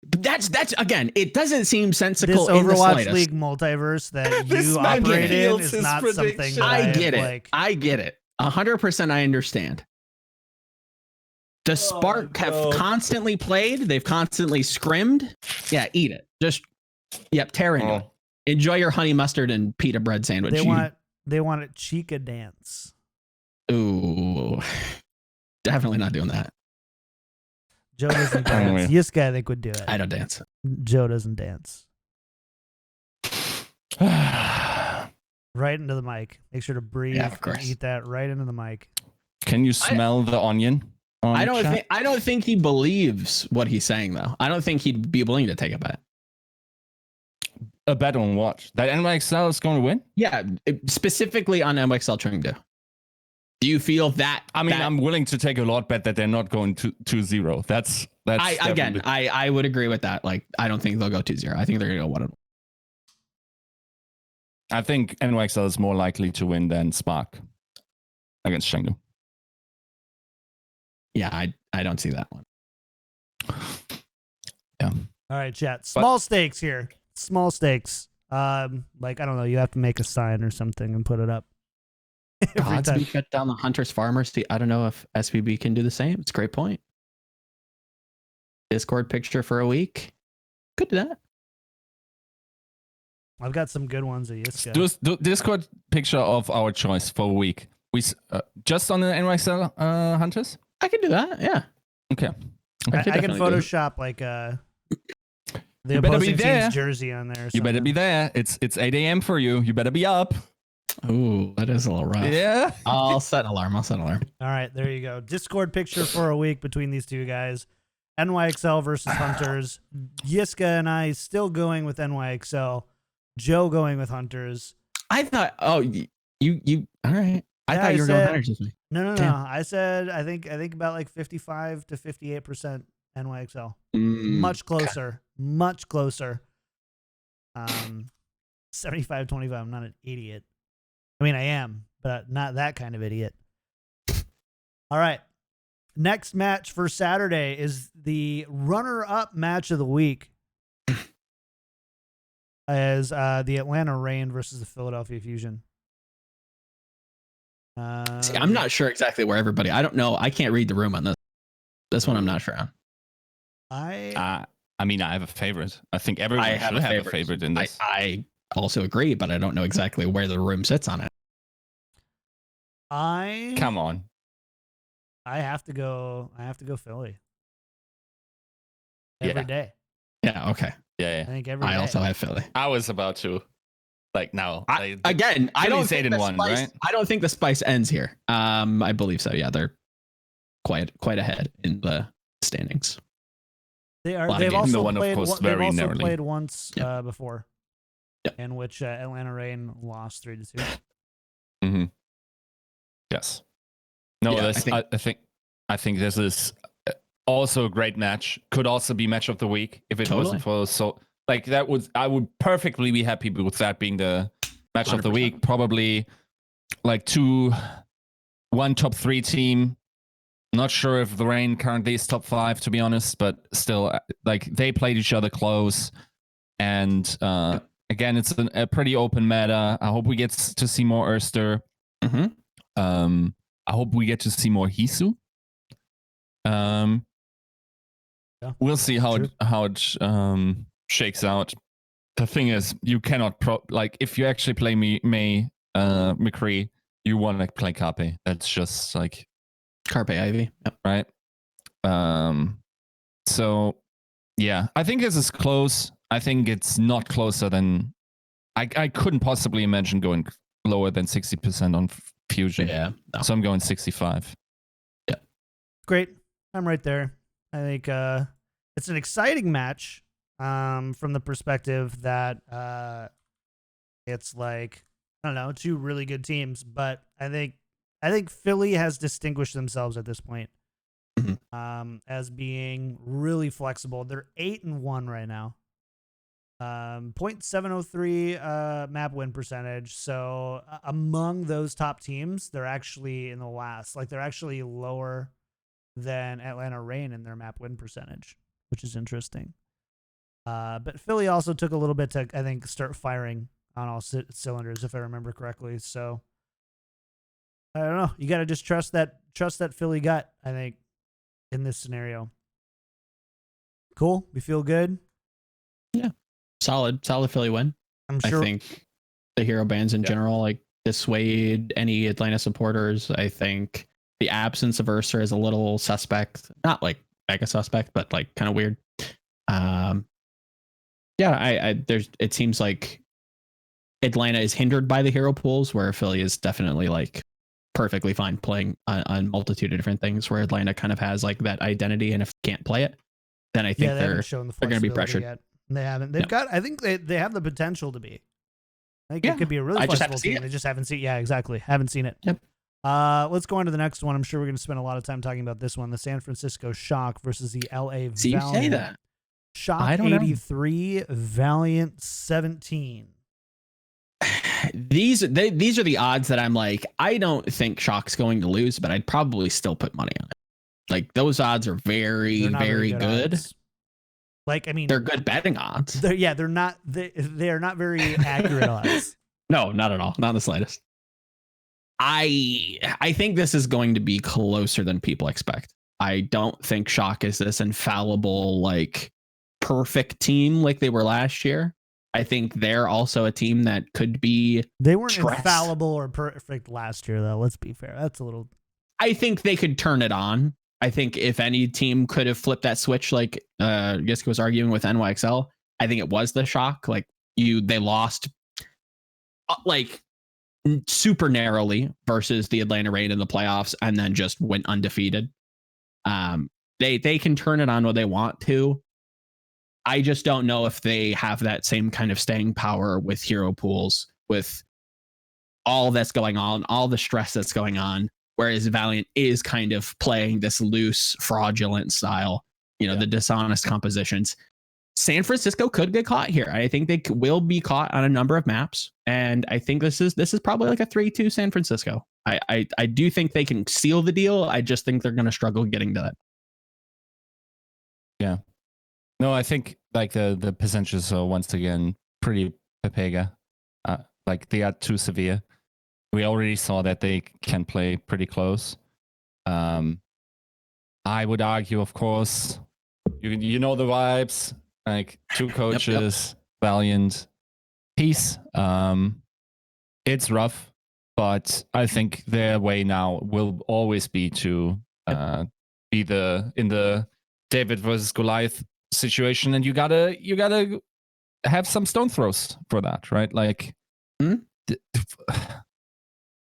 But that's again, it doesn't seem sensical. This in the Overwatch slightest. League multiverse that you operate in is not something that I get it. I get it. 100% I understand. The Spark have constantly played. They've constantly scrimmed. Yeah, eat it. Just tear into it. Enjoy your honey mustard and pita bread sandwich. They want a Chica dance. Ooh, definitely not doing that. Joe doesn't dance. Yiska, I think, would do it. I don't dance. Joe doesn't dance. Right into the mic. Make sure to breathe. Yeah, of course. And eat that right into the mic. Can you smell the onion? I don't think he believes what he's saying though. I don't think he'd be willing to take a bet. A bet on what? That NYXL is going to win? Yeah, specifically on NYXL Chengdu. Do you feel that? I mean, I'm willing to take a lot bet that they're not going to 2-0. That's I would agree with that. Like, I don't think they'll go 2-0. I think they're going to go 1-1. I think NYXL is more likely to win than Spark against Chengdu. Yeah, I don't see that one. Yeah. All right, chat. Small stakes here. Small stakes. Like, I don't know. You have to make a sign or something and put it up. Odds we cut down the hunters farmers. I don't know if SPB can do the same. It's a great point. Discord picture for a week. Could do that. I've got some good ones at Yiska. Do Discord picture of our choice for a week. We just on the NYXL hunters. I can do that. Yeah. Okay. I can Photoshop like the opposing team's jersey on there. You better be there. It's 8 a.m. for you. You better be up. Ooh, that is a little rough. Yeah. I'll set an alarm. All right, there you go. Discord picture for a week between these two guys. NYXL versus Hunters. Yiska and I still going with NYXL. Joe going with Hunters. I thought, you all right. I thought you were going Hunters with me. No. I said I think about like 55 to 58% NYXL. Much closer. Much closer. 75-25. I'm not an idiot. I mean, I am, but not that kind of idiot. All right. Next match for Saturday is the runner-up match of the week. As the Atlanta Reign versus the Philadelphia Fusion. See, I'm not sure exactly where everybody. I don't know. I can't read the room on this. This one I'm not sure on. I mean, I have a favorite. I think everyone should have a favorite in this. I also agree, but I don't know exactly where the room sits on it. Come on. I have to go Philly. Every day. Yeah, okay. Yeah. I think every day. I also have Philly. I was about to. Like, no. I don't think the one, spice, right? I don't think the spice ends here. I believe so. Yeah, they're quite ahead in the standings. They are. lot of They've games. also The one, of played. course, They've very also narrowly. played once Yeah. before, Yeah. in which Atlanta Reign lost 3-2. Mm-hmm. Yes. No, Yeah, I think this is also a great match. Could also be match of the week if it Totally. wasn't for so like that would I would perfectly be happy with that being the match of the 100%. week. Probably like one top 3 team. Not sure if the Reign currently is top 5 to be honest, but still like they played each other close, and again it's a pretty open meta. I hope we get to see more Erster. Mm-hmm. I hope we get to see more Hisu. We'll see how it shakes out. The thing is, you cannot if you actually play McCree, you want to play Carpe. That's just like Carpe Ivy. Yep. right. So yeah, I think this is close. I think it's not closer than I couldn't possibly imagine going lower than 60% on Fusion. Yeah. No. So I'm going 65. Yeah. Great. I'm right there. I think it's an exciting match from the perspective that it's like, I don't know, 2 really good teams, but I think Philly has distinguished themselves at this point as being really flexible. They're 8-1 right now. 0.703 map win percentage. So among those top teams, they're actually in the last. Like they're actually lower than Atlanta Reign in their map win percentage, which is interesting. But Philly also took a little bit to, I think, start firing on all cylinders, if I remember correctly. So I don't know. You got to just trust that Philly gut, I think, in this scenario. Cool. We feel good. Yeah. Solid Philly win. I'm sure. I think the hero bans in general like dissuade any Atlanta supporters. I think the absence of Ursa is a little suspect, not like mega suspect, but like kind of weird. It seems like Atlanta is hindered by the hero pools, where Philly is definitely like perfectly fine playing on multitude of different things, where Atlanta kind of has like that identity, and if they can't play it, then I think they're going to be pressured. Yet. They haven't. They've got. I think they have the potential to be. I think it could be a really flexible team. They just haven't seen. Yeah, exactly. Haven't seen it. Yep. Let's go on to the next one. I'm sure we're going to spend a lot of time talking about this one: the San Francisco Shock versus the LA Valiant. See, you say that. Shock 83, Valiant 17. These are the odds that I'm like, I don't think Shock's going to lose, but I'd probably still put money on it. Like those odds are very, very good. Like, I mean, they're good betting odds. They're not very accurate odds. No, not at all. Not in the slightest. I think this is going to be closer than people expect. I don't think Shock is this infallible, like perfect team like they were last year. I think they're also a team that could be. They weren't infallible or perfect last year, though. Let's be fair. That's a little. I think they could turn it on. I think if any team could have flipped that switch, like Yiska was arguing with NYXL, I think it was the Shock. Like they lost like super narrowly versus the Atlanta Reign in the playoffs, and then just went undefeated. They can turn it on when they want to. I just don't know if they have that same kind of staying power with hero pools, with all that's going on, all the stress that's going on. Whereas Valiant is kind of playing this loose, fraudulent style, the dishonest compositions. San Francisco could get caught here. I think they will be caught on a number of maps. And I think this is probably like a 3-2 San Francisco. I do think they can seal the deal. I just think they're going to struggle getting to that. Yeah. No, I think like the percentages are once again pretty Pepega. Like they are too severe. We already saw that they can play pretty close. I would argue, of course, you know the vibes. Like 2 coaches, Valiant, peace. It's rough, but I think their way now will always be to be in the David versus Goliath situation, and you gotta have some stone throws for that, right? Like.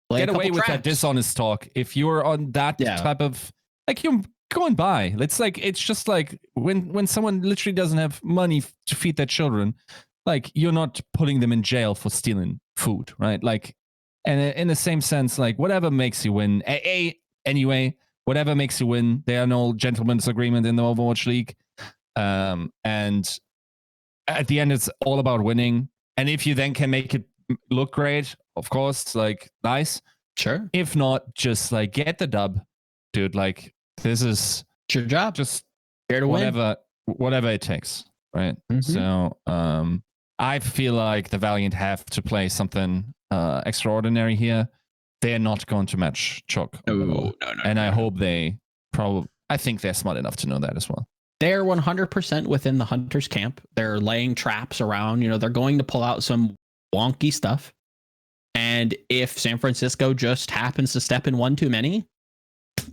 Get away with that dishonest talk. If you're on that type of, like, you going by. It's just like when someone literally doesn't have money to feed their children, like you're not putting them in jail for stealing food, right? Like, and in the same sense, like whatever makes you win. Anyway, whatever makes you win. There are no gentlemen's agreement in the Overwatch League, and at the end, it's all about winning. And if you then can make it look great, of course, like nice. Sure. If not, just like get the dub, dude. Like this is It's your job. just Here to win. whatever it takes, right? Mhm. So I feel like the Valiant have to play something extraordinary here. They're not going to match Choc. No. And I hope they I think they're smart enough to know that as well. They're 100% within the Hunters camp. They're laying traps around. You know, they're going to pull out some wonky stuff. And if San Francisco just happens to step in one too many,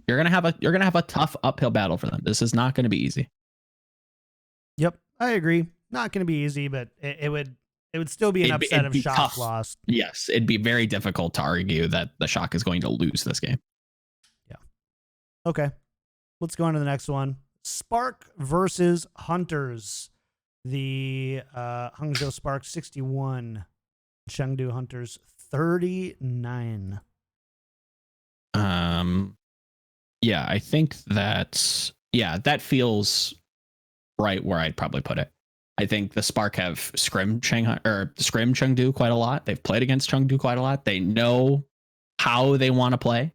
you're gonna have a tough uphill battle for them. This is not going to be easy. Yep, I agree. Not going to be easy, but it would still be an upset of Shock tough. lost. Yes, it'd be very difficult to argue that the Shock is going to lose this game. Yeah. Okay. Let's go on to the next one. Spark versus Hunters. The Hangzhou Spark 61, Chengdu Hunters 39. Yeah, I think that feels right where I'd probably put it. I think the Spark have scrimmed Chengdu quite a lot. They've played against Chengdu quite a lot. They know how they want to play.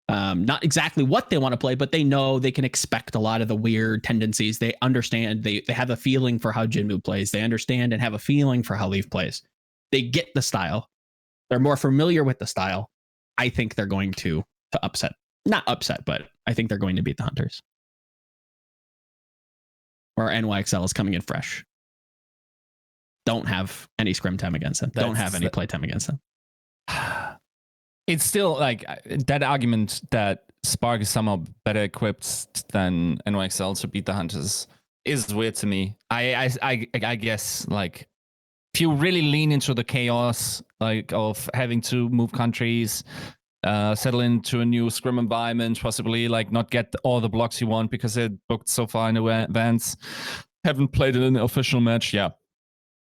Not exactly what they want to play, but they know they can expect a lot of the weird tendencies. They understand. They have a feeling for how Jinmu plays. They understand and have a feeling for how Leaf plays. They get the style. They're more familiar with the style. I think they're going to not upset, but I think they're going to beat the Hunters. Or NYXL is coming in fresh. Don't have any scrim time against them. Don't have any play time against them. It's still like that argument that Spark is somehow better equipped than NYXL to beat the Hunters is weird to me. I guess like if you really lean into the chaos like of having to move countries, settle into a new scrim environment, possibly like not get all the blocks you want because they're booked so far in advance, haven't played in an official match. Yeah.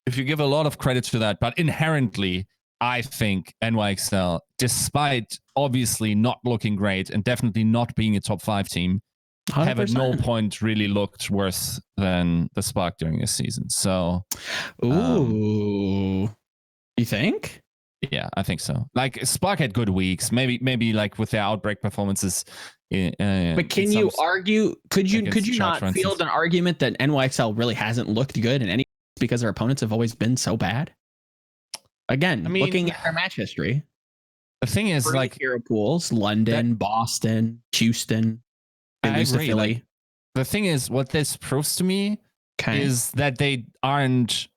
If you give a lot of credit to that, but inherently, I think NYXL, despite obviously not looking great and definitely not being a top 5 team, 100%. Have at no point really looked worse than the Spark during this season. So, you think? Yeah, I think so. Like Spark had good weeks, maybe like with their Outbreak performances. But can you argue? Could you not field an argument that NYXL really hasn't looked good in any because their opponents have always been so bad? Again, looking at their match history, the thing is like hero pools: London, Boston, Houston, I agree. Philly. Like, the thing is, what this proves to me is that they aren't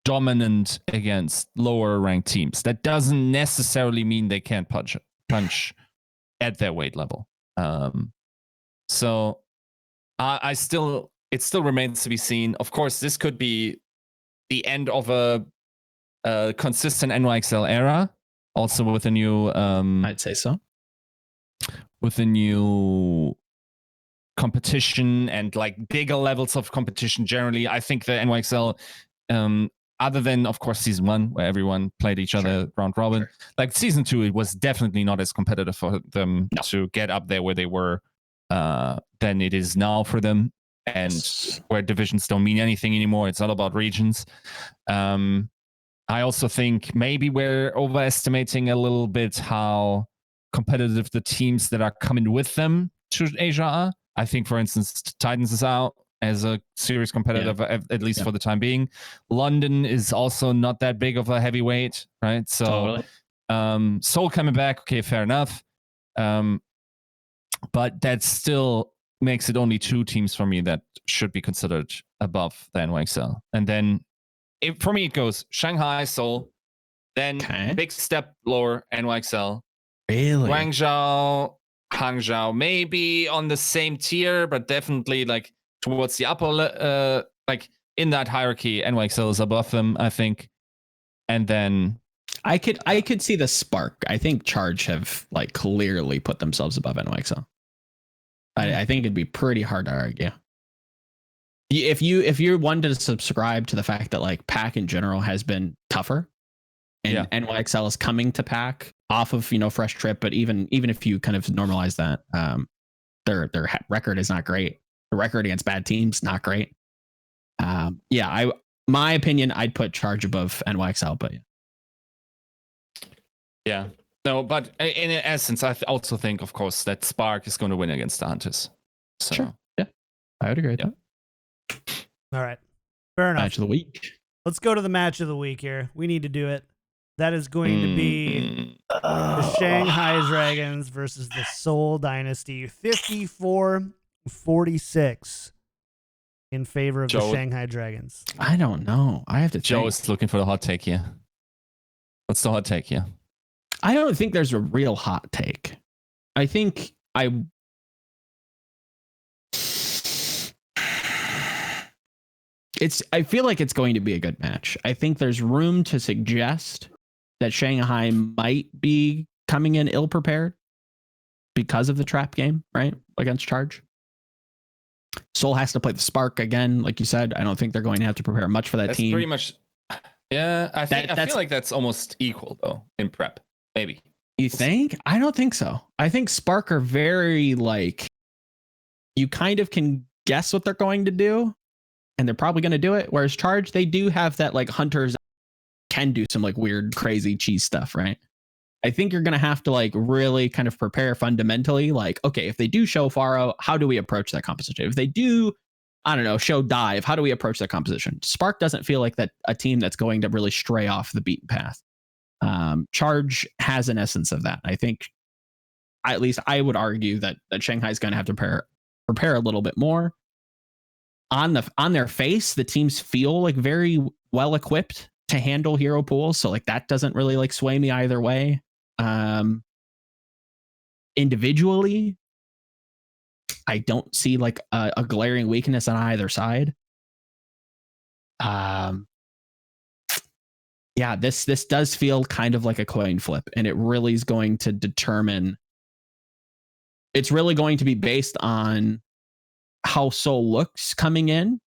dominant against lower ranked teams. That doesn't necessarily mean they can't punch at their weight level. So it still remains to be seen. Of course, this could be the end of a consistent NYXL era. Also with a new, I'd say so. With a new competition and like bigger levels of competition generally, I think the NYXL, other than of course season 1 where everyone played each other round robin, like season 2 it was definitely not as competitive for them to get up there where they were than it is now for them, and where divisions don't mean anything anymore. It's all about regions. I also think maybe we're overestimating a little bit how competitive the teams that are coming with them to Asia are. I think, for instance, Titans is out as a serious competitor, at least for the time being. London is also not that big of a heavyweight, right? So Seoul coming back, okay, fair enough. But that still makes it only 2 teams for me that should be considered above the NYXL. And then for me, it goes Shanghai, Seoul, then big step lower, NYXL. Really? Guangzhou, Hangzhou, maybe on the same tier, but definitely like towards the upper, like in that hierarchy, NYXL is above them, I think. And then I could see the Spark. I think Charge have like clearly put themselves above NYXL. I think it'd be pretty hard to argue. If you're one to subscribe to the fact that like pack in general has been tougher, and NYXL is coming to pack off of fresh trip, but even if you kind of normalize that, their record is not great. The record against bad teams not great. My opinion, I'd put Charge above NYXL, but yeah. No, but in essence, I also think, of course, that Spark is going to win against the Hunters. So sure. Yeah, I would agree with that. All right. Fair enough. Match of the week. Let's go to the match of the week here. We need to do it. That is going to be the Shanghai Dragons versus the Seoul Dynasty. 54-46 in favor of the Shanghai Dragons. I don't know. I have to Joe is looking for the hot take here. What's the hot take here? I don't think there's a real hot take. I think I feel like it's going to be a good match. I think there's room to suggest that Shanghai might be coming in ill prepared because of the trap game, right? Against Charge. Seoul has to play the Spark again, like you said. I don't think they're going to have to prepare much for that team. Pretty much. Yeah, I feel like that's almost equal though in prep. Maybe. You think? I don't think so. I think Spark are very like, you kind of can guess what they're going to do, and they're probably going to do it. Whereas Charge, they do have that like Hunters can do some like weird, crazy cheese stuff, right? I think you're going to have to like really kind of prepare fundamentally. Like, okay, if they do show Faro, how do we approach that composition? If they do, I don't know, show Dive, how do we approach that composition? Spark doesn't feel like that a team that's going to really stray off the beaten path. Charge has an essence of that. I think, at least I would argue that Shanghai is going to have to prepare a little bit more. On their face, the teams feel like very well equipped to handle hero pools, so like that doesn't really like sway me either way. Individually, I don't see like a glaring weakness on either side. This does feel kind of like a coin flip, and it really is going to determine. It's really going to be based on how Seoul looks coming in,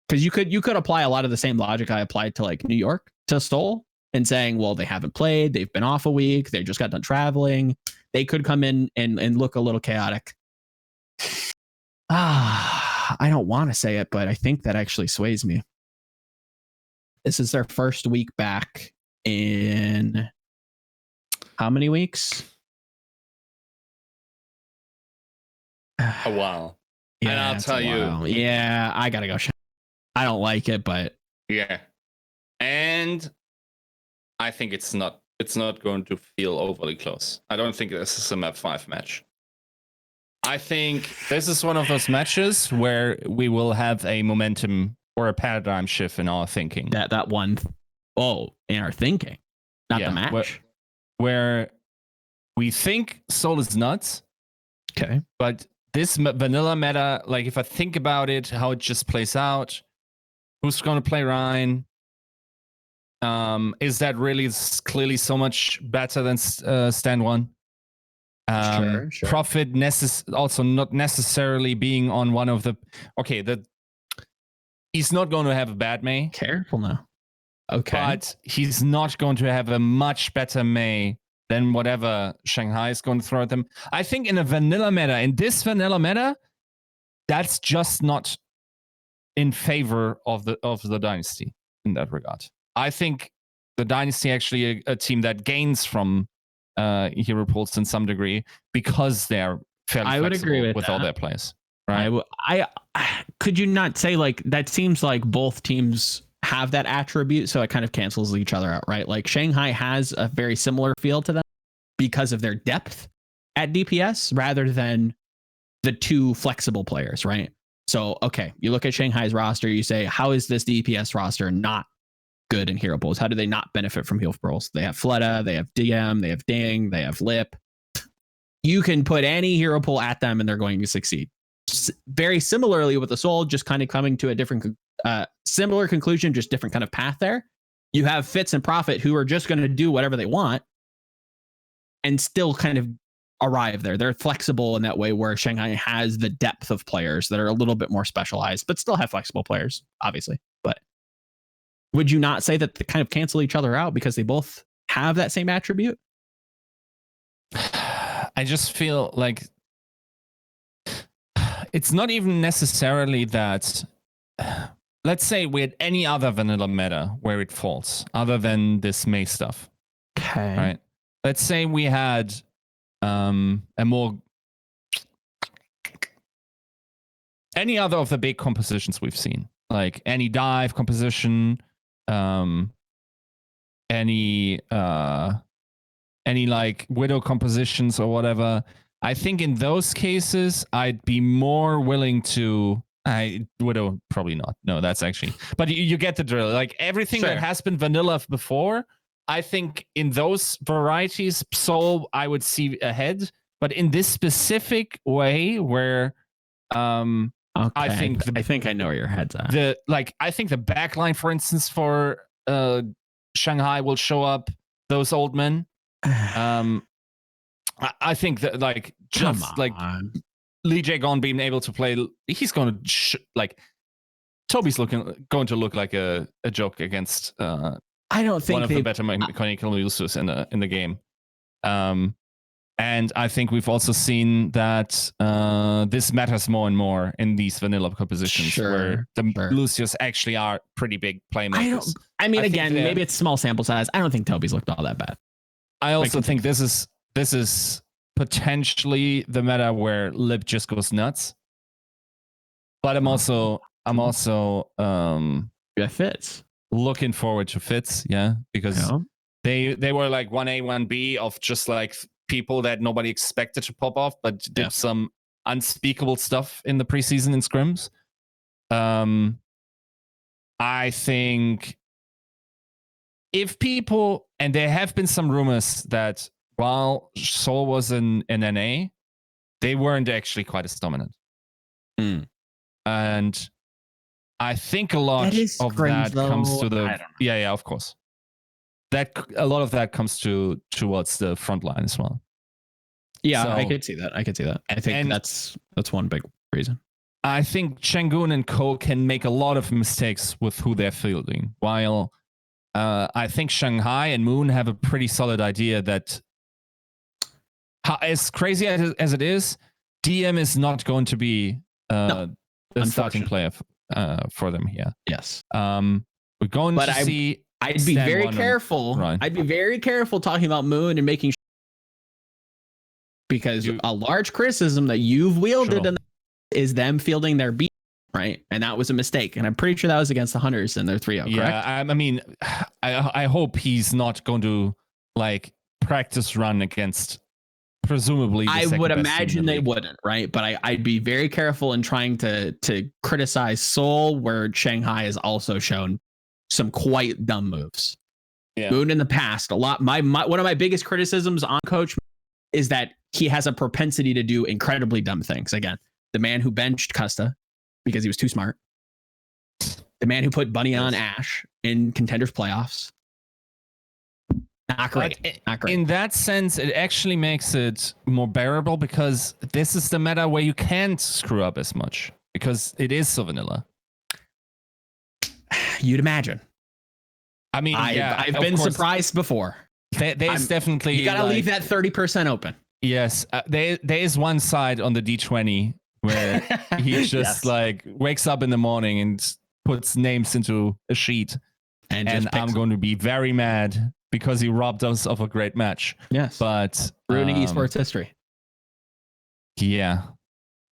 because you could apply a lot of the same logic I applied to like New York to Seoul, and saying, well, they haven't played, they've been off a week, they just got done traveling, they could come in and look a little chaotic. I don't want to say it, but I think that actually sways me. This is their first week back in how many weeks? A while. Yeah, and I'll tell you. Yeah, I gotta go. I don't like it, but yeah. And I think it's not going to feel overly close. I don't think this is a map 5 match. I think this is one of those matches where we will have a momentum or a paradigm shift in our thinking. In our thinking, not the match. Where we think Seoul is nuts. Okay. But this vanilla meta, like if I think about it, how it just plays out, who's going to play Ryan? Is that really clearly so much better than Stand 1? Sure. Profit also not necessarily being on one of the... Okay, he's not going to have a bad May. Careful now. Okay. But he's not going to have a much better May than whatever Shanghai is going to throw at them. I think in this vanilla meta, that's just not in favor of the Dynasty in that regard. I think the Dynasty actually a team that gains from hero pools in some degree because they're fairly flexible with all their players. Right? I could you not say like that seems like both teams have that attribute, so it kind of cancels each other out, right? Like Shanghai has a very similar feel to them because of their depth at DPS rather than the two flexible players, right? So, okay, you look at Shanghai's roster, you say, how is this DPS roster not good in hero pools? How do they not benefit from hero pools? They have Fleta, they have DM, they have Ding, they have Lip. You can put any hero pool at them and they're going to succeed. Very similarly with the Seoul, just kind of coming to a different, similar conclusion, just different kind of path there. You have Fitz and Profit who are just going to do whatever they want and still kind of arrive there. They're flexible in that way where Shanghai has the depth of players that are a little bit more specialized, but still have flexible players, obviously. But would you not say that they kind of cancel each other out because they both have that same attribute? I just feel like it's not even necessarily that. Let's say we had any other vanilla meta where it falls, other than this May stuff. Okay. Right. Let's say we had a more any other of the big compositions we've seen, like any dive composition, any like widow compositions or whatever. I think in those cases, I'd be more willing to. Widow probably not. No, that's actually. But you get the drill. Like everything that has been vanilla before, I think in those varieties, Seoul I would see ahead. But in this specific way, where I think I know where your head's at. I think the backline, for instance, for Shanghai will show up. Those old men. I think that Lee Jae-gon being able to play, he's going to Toby's going to look like a joke against I don't think one of the better mechanical uses in the game. And I think we've also seen that this matters more and more in these vanilla compositions where the Lucius actually are pretty big playmakers. Maybe it's small sample size. I don't think Toby's looked all that bad. I also think this is potentially the meta where Lip just goes nuts. But I'm also Fitz looking forward to Fitz, because they were like 1A, 1B of just like people that nobody expected to pop off, but did some unspeakable stuff in the preseason in scrims. I think if people, and there have been some rumors that while Seoul was in NA, they weren't actually quite as dominant. And I think a lot of that comes to the of course. That a lot of that comes towards the front line as well. Yeah, so, I could see that. I think that's one big reason. I think Changun and Co can make a lot of mistakes with who they're fielding, while I think Shanghai and Moon have a pretty solid idea that as crazy as it is, DM is not going to be the starting player for them here. Yes. We're going to see. I'd be very careful. I'd be very careful talking about Moon and making because a large criticism that you've wielded is them fielding their beat, right? And that was a mistake. And I'm pretty sure that was against the Hunters in their 3-0, correct? Yeah, I mean, I hope he's not going to like practice run against presumably I would imagine they wouldn't, right? But I'd be very careful in trying to criticize Seoul, where Shanghai has also shown some quite dumb moves. Yeah. Moon in the past, a lot. My one of my biggest criticisms on Coach is that he has a propensity to do incredibly dumb things. Again, the man who benched Custa because he was too smart. The man who put Bunny on Ash in Contenders playoffs. Not great. Not great. In that sense, it actually makes it more bearable because this is the meta where you can't screw up as much because it is so vanilla. You'd imagine. I mean, I've been surprised before. There's definitely you gotta leave that 30% open. Yes, there is one side on the D20 where he just like wakes up in the morning and puts names into a sheet, and I'm going to be very mad because he robbed us of a great match. Yes, but ruining esports history. Yeah,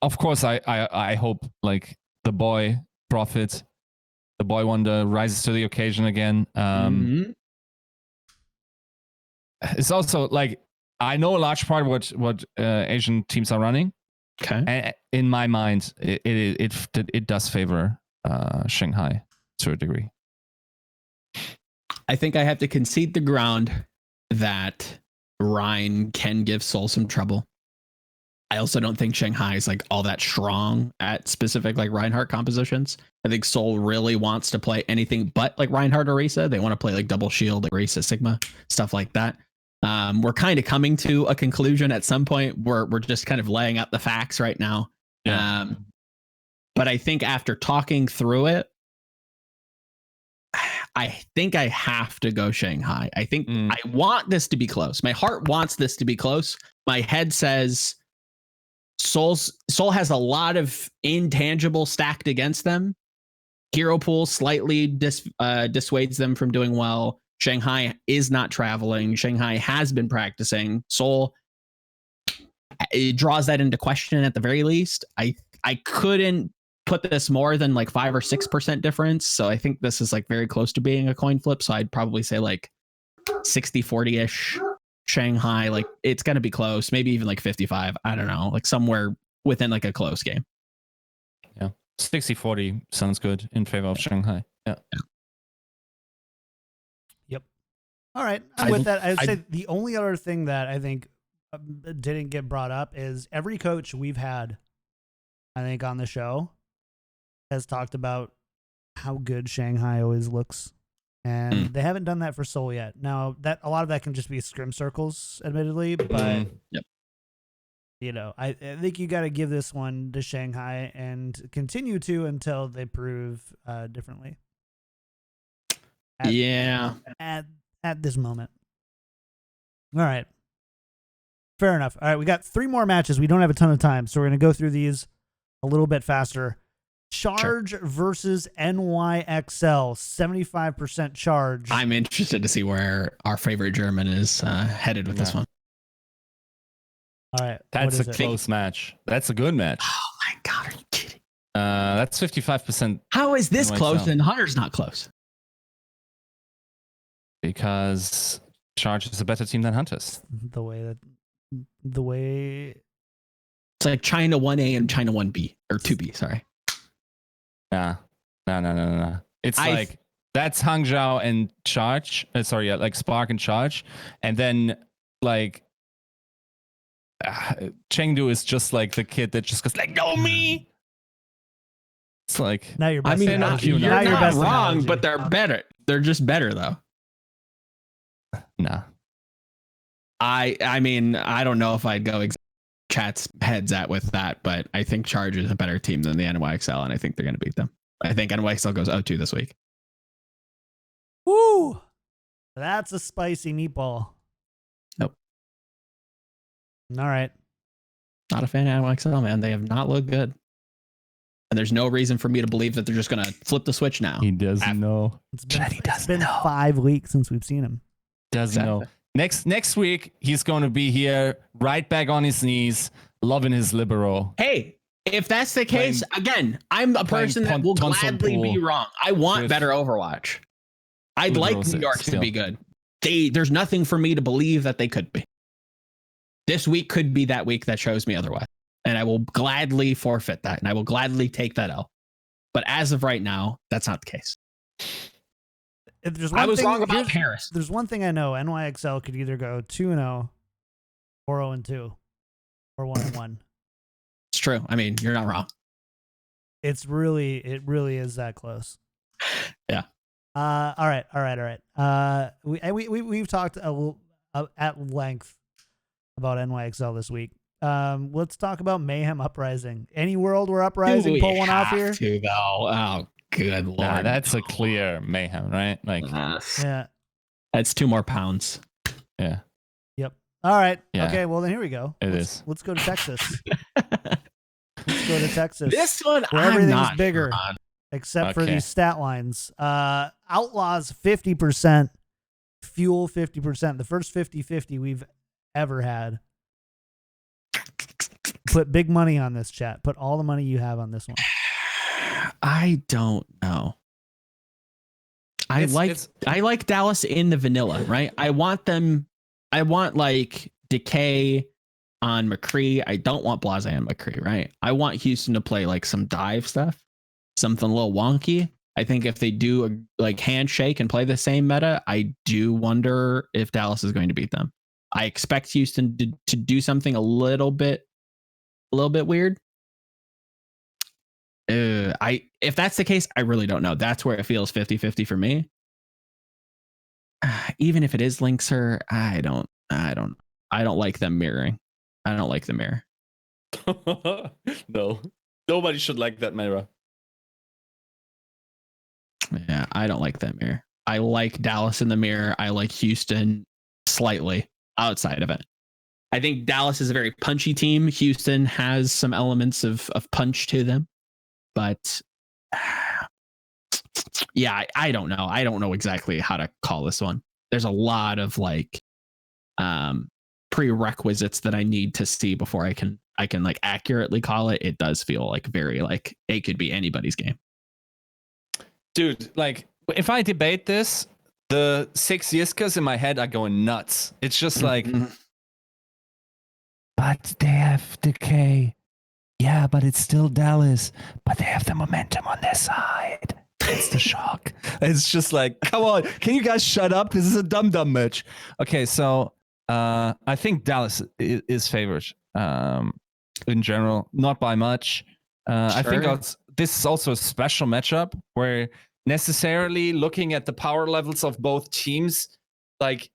of course. I hope like the boy Prophet, the boy wonder rises to the occasion again. It's also like I know a large part of what Asian teams are running. Okay, and in my mind, it does favor Shanghai to a degree. I think I have to concede the ground that Rhine can give Seoul some trouble. I also don't think Shanghai is like all that strong at specific like Reinhardt compositions. I think Seoul really wants to play anything but like Reinhardt or Risa. They want to play like double shield, like Risa Sigma, stuff like that. We're kind of coming to a conclusion at some point. We're just kind of laying out the facts right now. Yeah. But I think after talking through it, I think I have to go Shanghai. I think I want this to be close. My heart wants this to be close. My head says Seoul has a lot of intangible stacked against them. Hero pool slightly dissuades them from doing well. Shanghai is not traveling. Shanghai has been practicing. Seoul, it draws that into question at the very least. I couldn't put this more than like 5 or 6% difference. So I think this is like very close to being a coin flip. So I'd probably say like 60-40-ish Shanghai. Like it's going to be close, maybe even like 55. I don't know, like somewhere within like a close game. Yeah. 60-40 sounds good in favor of Shanghai. Yeah. Yep. All right. I'm with that. I'd say the only other thing that I think didn't get brought up is every coach we've had, I think, on the show has talked about how good Shanghai always looks. And they haven't done that for Seoul yet. Now, that a lot of that can just be scrim circles, admittedly, but you know, I think you got to give this one to Shanghai and continue to until they prove differently. At this moment. All right. Fair enough. All right, we got 3 more matches. We don't have a ton of time, so we're going to go through these a little bit faster. Charge versus NYXL, 75% charge. I'm interested to see where our favorite German is headed with this one. All right. That's a close match. That's a good match. Oh my God, are you kidding? That's 55%. How is this close and Hunter's not close? Because Charge is a better team than Hunters. The way it's like China 1A and China 1B or 2B, sorry. No. It's like that's Hangzhou and Charge. Like Spark and Charge. And then like Chengdu is just like the kid that just goes like, no me. It's like now you're best. I mean, you're not wrong, analogy. but they're better. They're just better though. No. I mean, I don't know if I'd go chat's heads at with that, but I think Charge is a better team than the NYXL, and I think they're going to beat them. I think NYXL goes 0-2 this week. Woo! That's a spicy meatball. Nope. All right. Not a fan of NYXL, man. They have not looked good. And there's no reason for me to believe that they're just going to flip the switch now. He doesn't know. It's been 5 weeks since we've seen him. Doesn't know. Next week, he's going to be here, right back on his knees, loving his libero. Hey, if that's the case, again, I'm a person that will gladly be wrong. I want better Overwatch. I'd like New York to be good. There's nothing for me to believe that they could be. This week could be that week that shows me otherwise. And I will gladly forfeit that. And I will gladly take that L. But as of right now, that's not the case. I was wrong about Paris. There's one thing I know. NYXL could either go 2-0 or 0-2 or 1-1. It's true. I mean, you're not wrong. It really is that close. Yeah. All right. We've talked at length about NYXL this week. Let's talk about Mayhem Uprising. Any world where Uprising pull one off here? To, though. Oh, good lord. Nah, that's a clear Mayhem, right? Like, yeah. That's 2 more pounds. Yeah. Yep. All right. Yeah. Okay. Well, then here we go. Let's go to Texas. Let's go to Texas. This one, where I'm everything's not bigger, except for these stat lines. Outlaws 50%, Fuel 50%. The first 50-50 we've ever had. Put big money on this, chat. Put all the money you have on this one. I don't know. I like Dallas in the vanilla, right? I want like Decay on McCree. I don't want Blase on McCree, right? I want Houston to play like some dive stuff, something a little wonky. I think if they do a like handshake and play the same meta, I do wonder if Dallas is going to beat them. I expect Houston to do something a little bit weird. If that's the case, I really don't know. That's where it feels 50-50 for me. Even if it is Linkser, I don't I don't like them mirroring. I don't like the mirror. No, nobody should like that mirror. Yeah, I don't like that mirror. I like Dallas in the mirror. I like Houston slightly outside of it. I think Dallas is a very punchy team. Houston has some elements of punch to them, but yeah, I don't know. I don't know exactly how to call this one. There's a lot of like prerequisites that I need to see before I can like accurately call it. It does feel like very like it could be anybody's game. Dude, like if I debate this, the 6 Yiskas in my head are going nuts. It's just like, but they have decay. Yeah, but it's still Dallas. But they have the momentum on their side. It's the shock. It's just like, come on, can you guys shut up? This is a dumb match. Okay, so I think Dallas is favored in general, not by much. I think this is also a special matchup where necessarily looking at the power levels of both teams, like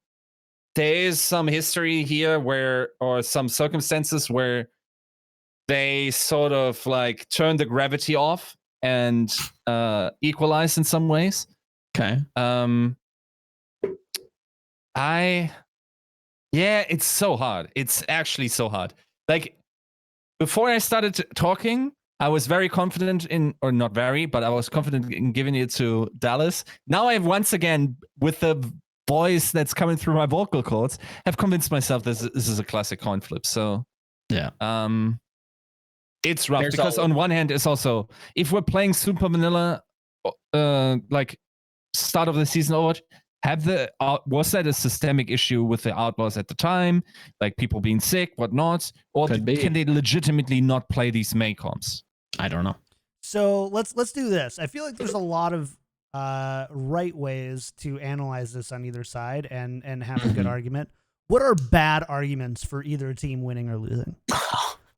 there is some history here or some circumstances where they sort of like turn the gravity off and equalize in some ways. Okay. It's so hard. It's actually so hard. Like before I started talking, I was very confident or not very, but I was confident in giving it to Dallas. Now I once again, with the voice that's coming through my vocal cords, have convinced myself this is a classic coin flip. So yeah, it's rough because on one hand, it's also if we're playing super vanilla, like start of the season Overwatch, was that a systemic issue with the Outlaws at the time, like people being sick, whatnot, or can they legitimately not play these May comps? I don't know. So let's do this. I feel like there's a lot of right ways to analyze this on either side and have a good argument. What are bad arguments for either team winning or losing?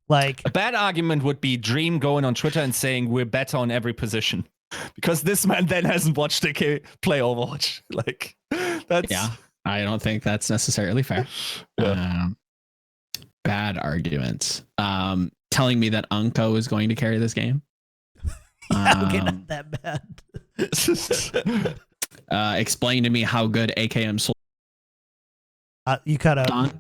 Like a bad argument would be Dream going on Twitter and saying we're better on every position. Because this man then hasn't watched AK play Overwatch. Like that's I don't think that's necessarily fair. Yeah. Bad arguments. Telling me that Unko is going to carry this game. Okay, not that bad. Explain to me how good AKM you cut out.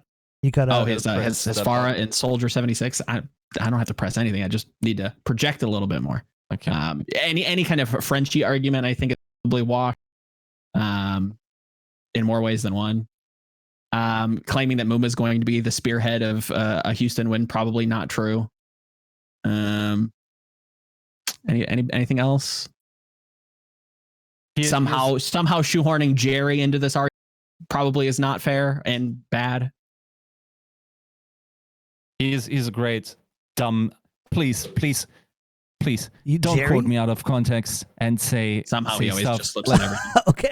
You cut out. Oh, his Farah in Soldier 76. I don't have to press anything. I just need to project a little bit more. Okay. Any kind of Frenchy argument, I think, is probably washed. In more ways than one. Claiming that Muma is going to be the spearhead of a Houston win, probably not true. Anything else? Somehow shoehorning Jerry into this argument probably is not fair and bad. He's a great dumb. Please, you don't Jerry? quote me out of context and say somehow say he always stuff. just slips in everything. Okay,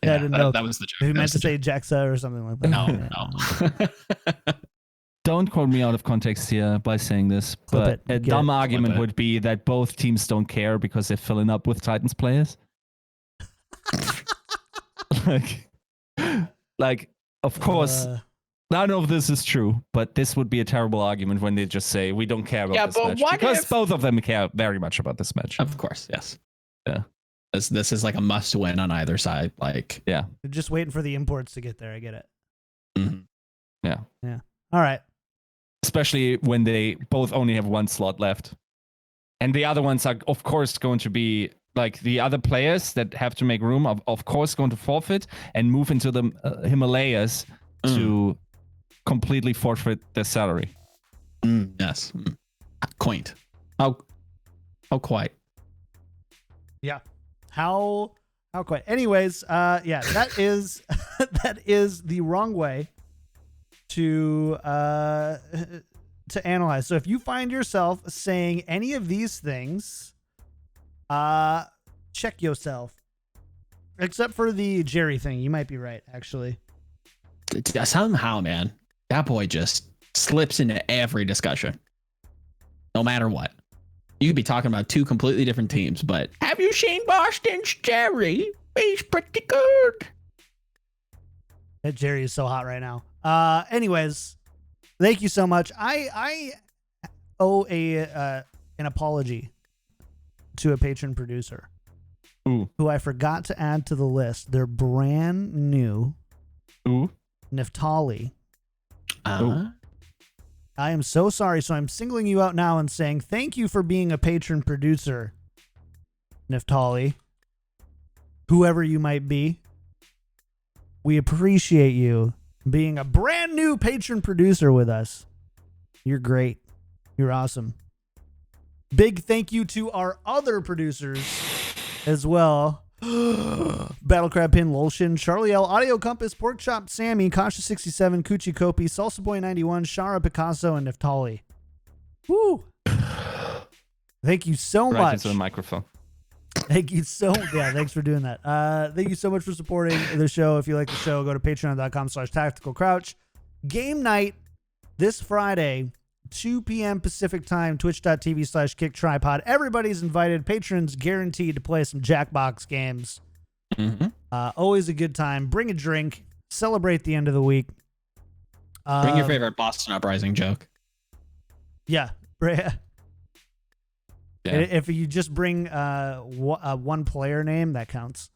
I didn't know. That was the joke. He meant to say Jaxa or something like that. No. Don't quote me out of context here by saying this, but a dumb argument would be that both teams don't care because they're filling up with Titans players. like, of course, none of this is true, but this would be a terrible argument when they just say we don't care about this match because both of them care very much about this match. Of course, yes. Yeah. This is like a must win on either side. Like, yeah, they're just waiting for the imports to get there. I get it. Mm-hmm. Yeah. All right. Especially when they both only have one slot left. And the other ones are, of course, going to be like the other players that have to make room, of course, going to forfeit and move into the Himalayas to completely forfeit their salary. Yes. Quaint. How quite. Yeah. How quite. Anyways, that is that is the wrong way to analyze. So if you find yourself saying any of these things, check yourself. Except for the Jerry thing, you might be right, actually. Somehow, man, that boy just slips into every discussion, no matter what. You could be talking about two completely different teams, but have you seen Boston's Jerry? He's pretty good. That Jerry is so hot right now. Anyways, thank you so much. I owe an apology to a patron producer Ooh. who I forgot to add to the list. They're brand new. Ooh. Neftali. Uh, I am so sorry. So I'm singling you out now and saying thank you for being a patron producer, Neftali. Whoever you might be. We appreciate you being a brand new patron producer with us. You're great. You're awesome. Big thank you to our other producers as well. Battle Crab Pin, Lolshin, Charlie L, Audio Compass, Pork Chop, Sammy, Kasha67, Coochie Kopi, Salsa Boy 91, Shara Picasso, and Neftali. Woo! Thank you so Right much. into the microphone. Thank you so thanks for doing that. Thank you so much for supporting the show. If you like the show, go to patreon.com/tacticalcrouch. Game night this Friday, 2 p.m. Pacific time, twitch.tv/KickedTripod. Everybody's invited. Patrons guaranteed to play some Jackbox games. Always a good time. Bring a drink. Celebrate the end of the week. Bring your favorite Boston Uprising joke. Yeah. Yeah. If you just bring one player name, that counts.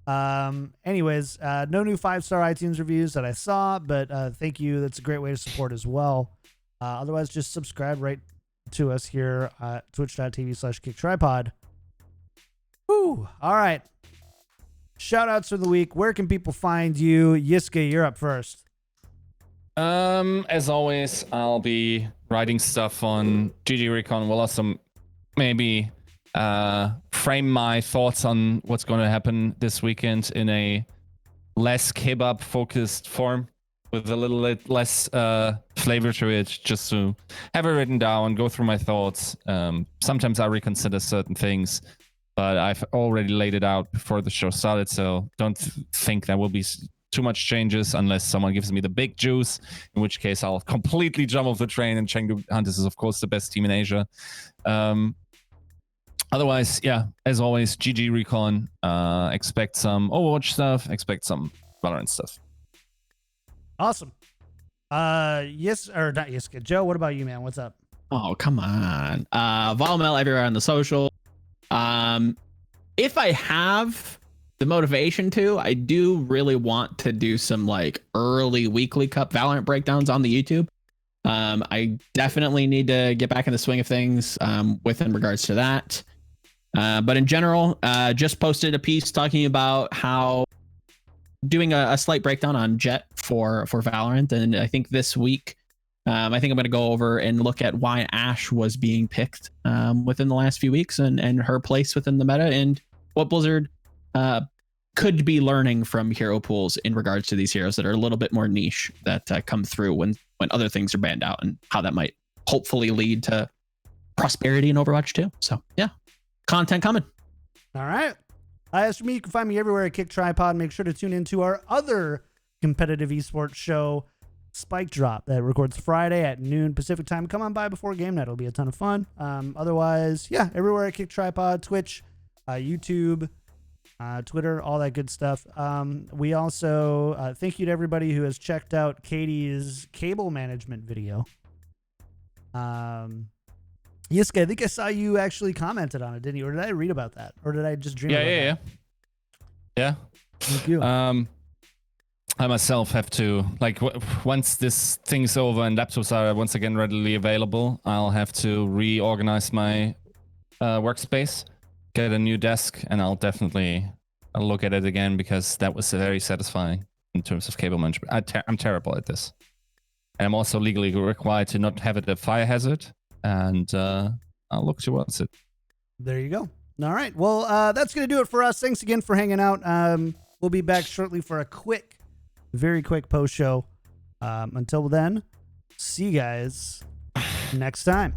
Anyways, no new 5-star iTunes reviews that I saw, but thank you. That's a great way to support as well. Otherwise, just subscribe right to us here at twitch.tv/KickedTripod. Woo! All right. Shout outs for the week. Where can people find you? Yiska, you're up first. As always, I'll be writing stuff on GG Recon. We'll also maybe frame my thoughts on what's going to happen this weekend in a less kebab focused form with a little bit less flavor to it, just to have it written down, go through my thoughts. Sometimes I reconsider certain things, but I've already laid it out before the show started, so don't think there will be too much changes unless someone gives me the big juice, in which case I'll completely jump off the train, and Chengdu Hunters is of course the best team in Asia. Otherwise, yeah, as always, GG Recon. Expect some Overwatch stuff, expect some Valorant stuff. Awesome. Yes, or not Yiska. Joe, what about you, man? What's up? Oh, come on. Volamel everywhere on the social. If I have the motivation to, I do really want to do some like early weekly cup Valorant breakdowns on the YouTube. I definitely need to get back in the swing of things within regards to that. But in general, just posted a piece talking about how doing a slight breakdown on Jet for Valorant. And I think this week, I think I'm going to go over and look at why Ashe was being picked within the last few weeks and her place within the meta and what Blizzard could be learning from hero pools in regards to these heroes that are a little bit more niche that come through when other things are banned out, and how that might hopefully lead to prosperity in Overwatch too. So yeah, content coming. All right. As for me, you can find me everywhere at KickedTripod. Make sure to tune into our other competitive esports show, Spike Drop, that records Friday at noon Pacific time. Come on by before game night. It'll be a ton of fun. Otherwise, yeah, everywhere at KickedTripod, Twitch, YouTube, Twitter, all that good stuff. We also thank you to everybody who has checked out Katie's cable management video. Yiska, I think I saw you actually commented on it, didn't you? Or did I read about that? Or did I just dream about that? Yeah. Thank you. I myself have to, like, once this thing's over and laptops are once again readily available, I'll have to reorganize my workspace, get a new desk, and I'll definitely look at it again, because that was very satisfying in terms of cable management. I'm terrible at this. And I'm also legally required to not have it a fire hazard, and I'll look towards it. There you go. All right. Well, that's going to do it for us. Thanks again for hanging out. We'll be back shortly for a very quick post show. Until then, see you guys next time.